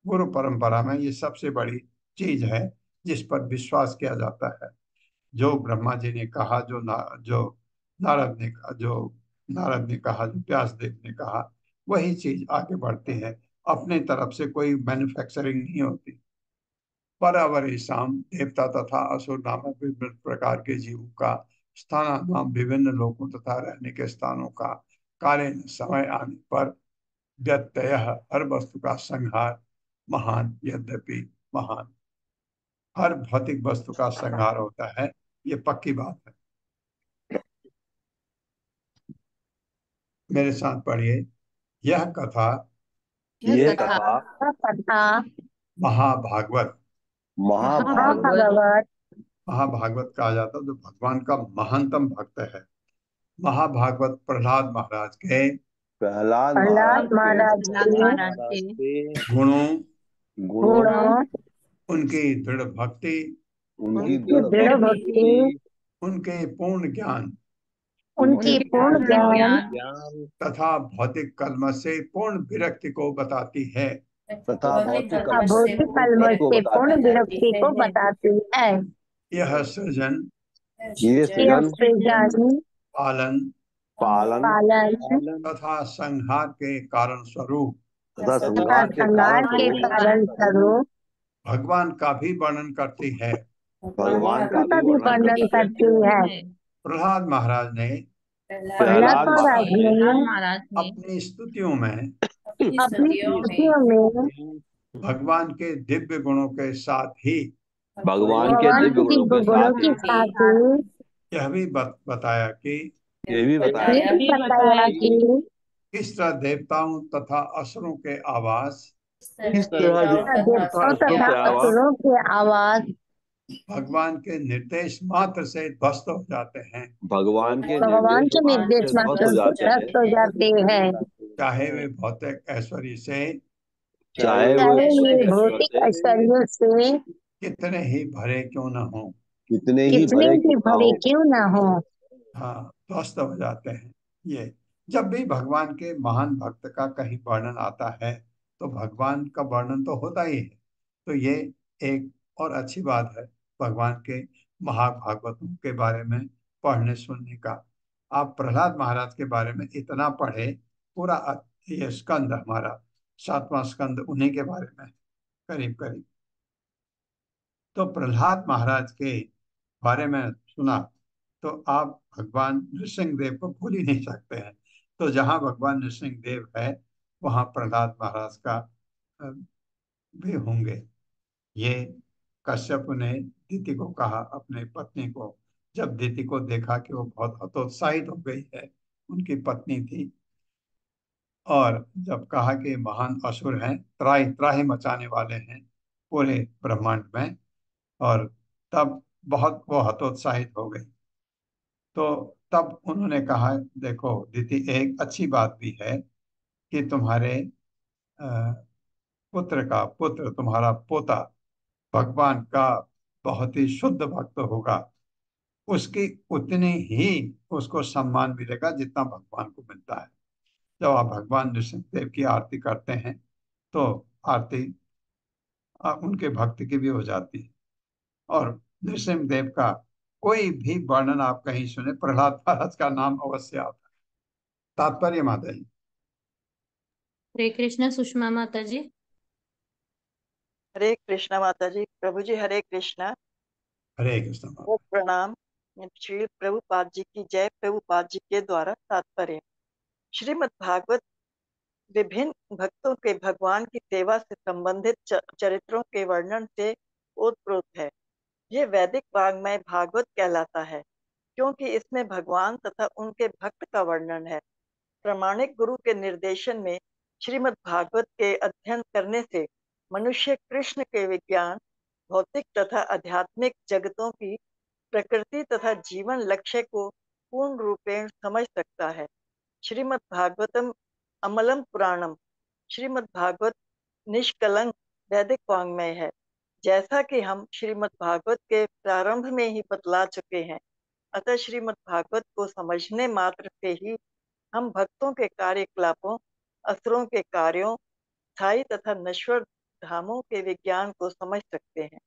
B: गुरु परंपरा में ये सबसे बड़ी चीज है जिस पर विश्वास किया जाता है। जो ब्रह्मा जी ने कहा, जो नारद ने कहा, जो व्यासदेव ने कहा, वही चीज आगे बढ़ती है। अपने तरफ से कोई मैन्युफैक्चरिंग नहीं होती। परावरेशाम देवता तथा असुर नामक विभिन्न प्रकार के जीवों का स्थान नाम विभिन्न लोकों तथा रहने के स्थानों का कालीन समय आने पर व्यत्यय हर वस्तु का संहार महान यद्यपि महान हर भौतिक वस्तु का संहार होता है, ये पक्की बात है। मेरे साथ पढ़िए। यह कथा महाभागवत महाभागवत कहा जाता है जो भगवान का महानतम भक्त है। महाभागवत प्रहलाद महाराज के गुणों उनकी दृढ़ भक्ति उनके पूर्ण ज्ञान तथा भौतिक कलम से पूर्ण विरक्ति को बताती है। यह सृजन पालन तथा संहार के कारण स्वरूप भगवान का भी वर्णन करती है। प्रहलाद महाराज ने अपनी स्तुतियों में भगवान के दिव्य गुणों के साथ ही यह भी बताया कि किस तरह देवताओं तथा असुरों के आवाज भगवान के निर्देश मात्र से ध्वस्त हो जाते हैं।
I: भगवान के निर्देश मात्र से ध्वस्त हो जाते हैं।
B: चाहे वे भौतिक ऐश्वर्य से
C: भौतिक ऐश्वर्य से
B: कितने ही भरे क्यों न हो,
I: कितने ही भरे
C: क्यों न हो,
B: हाँ ध्वस्त हो जाते हैं। ये जब भी भगवान के महान भक्त का कहीं वर्णन आता है तो भगवान का वर्णन तो होता ही है। तो ये एक और अच्छी बात है भगवान के महाभागवतों के बारे में पढ़ने सुनने का। आप प्रहलाद महाराज के बारे में इतना पढ़े, पूरा ये स्कंद हमारा 7वां स्कंद उन्हीं के बारे में करीब करीब। तो प्रहलाद महाराज के बारे में सुना तो आप भगवान नृसिंहदेव को भूल ही नहीं सकते हैं। तो जहाँ भगवान नृसिंहदेव है वहाँ प्रहलाद महाराज का भी होंगे। ये कश्यप ने दिति को कहा, अपने पत्नी को, जब दिति को देखा कि वो बहुत हतोत्साहित हो गई है, उनकी पत्नी थी, और जब कहा कि महान असुर हैं, त्राही त्राही मचाने वाले हैं पूरे ब्रह्मांड में, और तब बहुत वो हतोत्साहित हो गई। तो तब उन्होंने कहा, देखो दीदी, एक अच्छी बात भी है कि तुम्हारे अ, पुत्र का पुत्र, तुम्हारा पोता भगवान का बहुत ही शुद्ध भक्त होगा, उसकी उतनी ही उसको सम्मान मिलेगा जितना भगवान को मिलता है। जब आप भगवान नृसिंहदेव की आरती करते हैं तो आरती उनके भक्त की भी हो जाती है। और नृसिंहदेव का कोई भी वर्णन आप कहीं सुने, प्रहलाद महाराज का नाम अवश्य आता है। तात्पर्य माता जी।
F: हरे कृष्णा सुषमा माता जी।
M: हरे कृष्णा माता जी। प्रभु जी हरे कृष्णा।
B: हरे कृष्ण माता।
M: वो प्रणाम। श्री प्रभुपाद जी की जय। प्रभुपाद जी के द्वारा तात्पर्य। श्रीमद् भागवत विभिन्न भक्तों के भगवान की सेवा से संबंधित चरित्रों के वर्णन से ओतप्रोत है। यह वैदिक वाङ्मय भागवत कहलाता है क्योंकि इसमें भगवान तथा उनके भक्त का वर्णन है। प्रामाणिक गुरु के निर्देशन में श्रीमद् भागवत के अध्ययन करने से मनुष्य कृष्ण के विज्ञान, भौतिक तथा आध्यात्मिक जगतों की प्रकृति तथा जीवन लक्ष्य को पूर्ण रूपेण समझ सकता है। श्रीमद् भागवतम अमलम पुराणम। श्रीमद् भागवत निष्कलंक वैदिक वाङ्मय है, जैसा कि हम श्रीमद् भागवत के प्रारंभ में ही बतला चुके हैं। अतः श्रीमद् भागवत को समझने मात्र से ही हम भक्तों के कार्यकलापों, असुरों के कार्यों, स्थायी तथा नश्वर धामों के विज्ञान को समझ सकते हैं।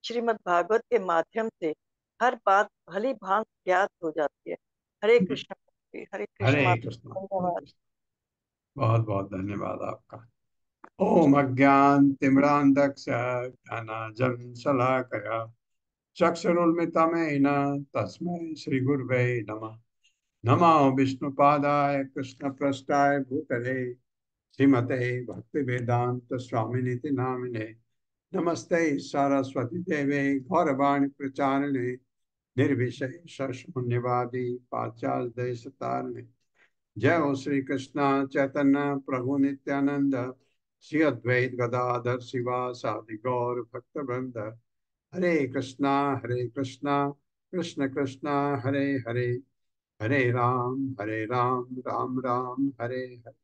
M: श्रीमद् भागवत के माध्यम से हर बात भली भांत ज्ञात हो जाती है। हरे कृष्ण। हरे कृष्ण
B: हरे
M: माता।
B: कृष्ण।
M: धन्यवाद।
B: बहुत बहुत धन्यवाद आपका। ओम अज्ञानतिमिरान्धस्य ज्ञानाञ्जनं शलाकया चक्षुरुन्मिलितं तस्मै श्रीगुरवे नमः। नमो विष्णुपादाय कृष्णप्रेष्ठाय भूतले श्रीमते भक्तिवेदांत स्वामिनिति नामिने। नमस्ते सरस्वती देवे गौरवाणी प्रचारिणे निर्विशेष शून्यवादी पाश्चात्य देशतारिणे। जय हो श्री कृष्ण चैतन्य प्रभु नित्यानंद, श्री अद्वैत गदाधर शिवासादि गौर भक्त वृंद। हरे कृष्णा कृष्ण कृष्णा हरे हरे, हरे राम राम राम हरे हरे।